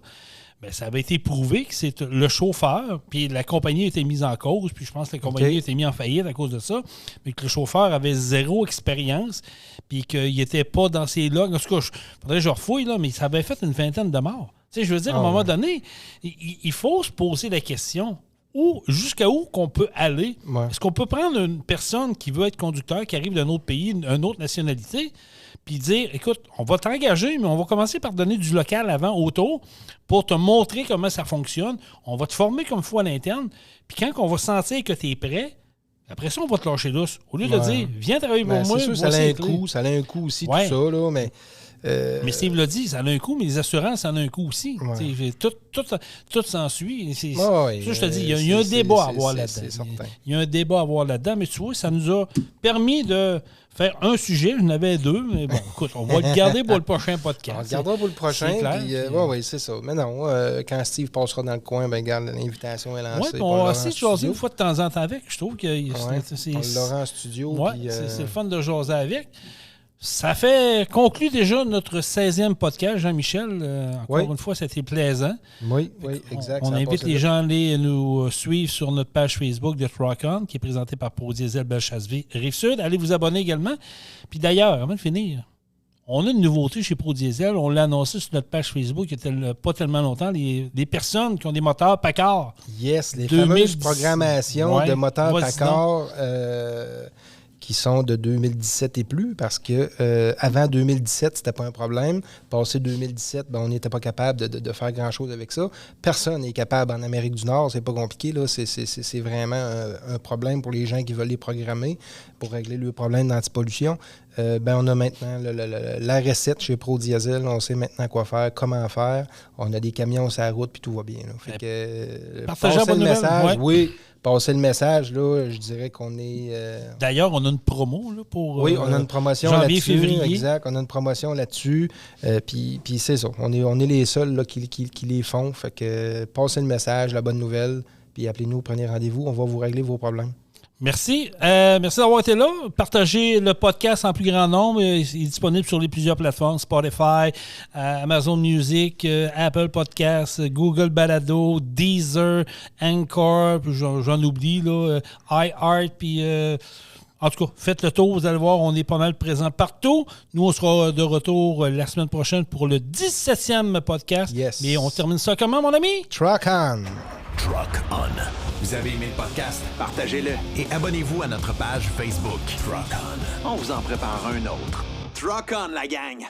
C: Bien, ça avait été prouvé que c'est le chauffeur, puis la compagnie a été mise en cause, puis je pense que la compagnie a été mise en faillite à cause de ça, mais que le chauffeur avait zéro expérience, puis qu'il n'était pas dans ses logs. En tout cas, faudrait que je refouille, là, mais ça avait fait une vingtaine de morts. Tu sais, je veux dire, à un moment donné, il faut se poser la question, jusqu'à où qu'on peut aller? Ouais. Est-ce qu'on peut prendre une personne qui veut être conducteur, qui arrive d'un autre pays, d'une autre nationalité, puis dire, écoute, on va t'engager, mais on va commencer par te donner du local avant, autour, pour te montrer comment ça fonctionne. On va te former comme il faut à l'interne. Puis quand on va sentir que tu es prêt, après ça, on va te lâcher douce. Au lieu de dire, viens travailler pour moi.
D: C'est sûr, ça a un coût aussi, tout ça, là, mais...
C: Mais Steve l'a dit, ça a un coût, mais les assurances, ça en a un coût aussi. Ouais. Tout s'ensuit. Ça, je te dis, il y a un débat à avoir là-dedans. Il y a un débat à avoir là-dedans, mais tu vois, ça nous a permis de faire un sujet. J'en avais deux, mais bon, écoute, on va le garder pour le prochain podcast.
D: On le gardera pour le prochain. Oui, c'est ça. Mais non, quand Steve passera dans le coin, ben garde l'invitation est lancée.
C: Oui, on va essayer de jaser une fois de temps en temps avec. Je trouve que
D: on l'aura en studio.
C: Oui, c'est le fun de jaser avec. Ça fait conclut déjà notre 16e podcast, Jean-Michel. Encore une fois, c'était plaisant.
D: Oui, exact.
C: On invite les gens à aller nous suivre sur notre page Facebook de Truck On, qui est présentée par Pro Diesel Bellechasse Rive-Sud. Allez vous abonner également. Puis d'ailleurs, avant de finir, on a une nouveauté chez Pro Diesel. On l'a annoncé sur notre page Facebook il y a pas tellement longtemps. Les personnes qui ont des moteurs Packard.
D: Yes, les fameuses programmations de moteurs Packard. Qui sont de 2017 et plus, parce que avant 2017, c'était pas un problème. Passé 2017, on n'était pas capable de faire grand-chose avec ça. Personne n'est capable en Amérique du Nord, c'est pas compliqué. Là. C'est vraiment un problème pour les gens qui veulent les programmer pour régler le problème d'antipollution. On a maintenant la recette chez Pro Diesel. On sait maintenant quoi faire, comment faire. On a des camions sur la route, puis tout va bien. Là. Fait que,
C: partagez le message.
D: Oui. Passer le message, là, je dirais qu'on est...
C: D'ailleurs, on a une promo là, pour
D: oui, on a une promotion
C: janvier,
D: là-dessus.
C: Février.
D: Exact, on a une promotion là-dessus. Puis c'est ça, on est les seuls là, qui les font. Fait que passez le message, la bonne nouvelle, puis appelez-nous, prenez rendez-vous, on va vous régler vos problèmes.
C: Merci. Merci d'avoir été là. Partagez le podcast en plus grand nombre. Il est disponible sur plusieurs plateformes, Spotify, Amazon Music, Apple Podcasts, Google Balado, Deezer, Anchor, puis j'en oublie, là, iHeart, puis... en tout cas, faites le tour, vous allez voir, on est pas mal présent partout. Nous, on sera de retour la semaine prochaine pour le 17e podcast.
D: Yes.
C: Mais on termine ça comment, mon ami?
D: Truck On.
A: Truck On. Vous avez aimé le podcast?
B: Partagez-le
A: Et abonnez-vous à notre page Facebook. Truck On.
B: On vous en prépare un autre. Truck On, la gang!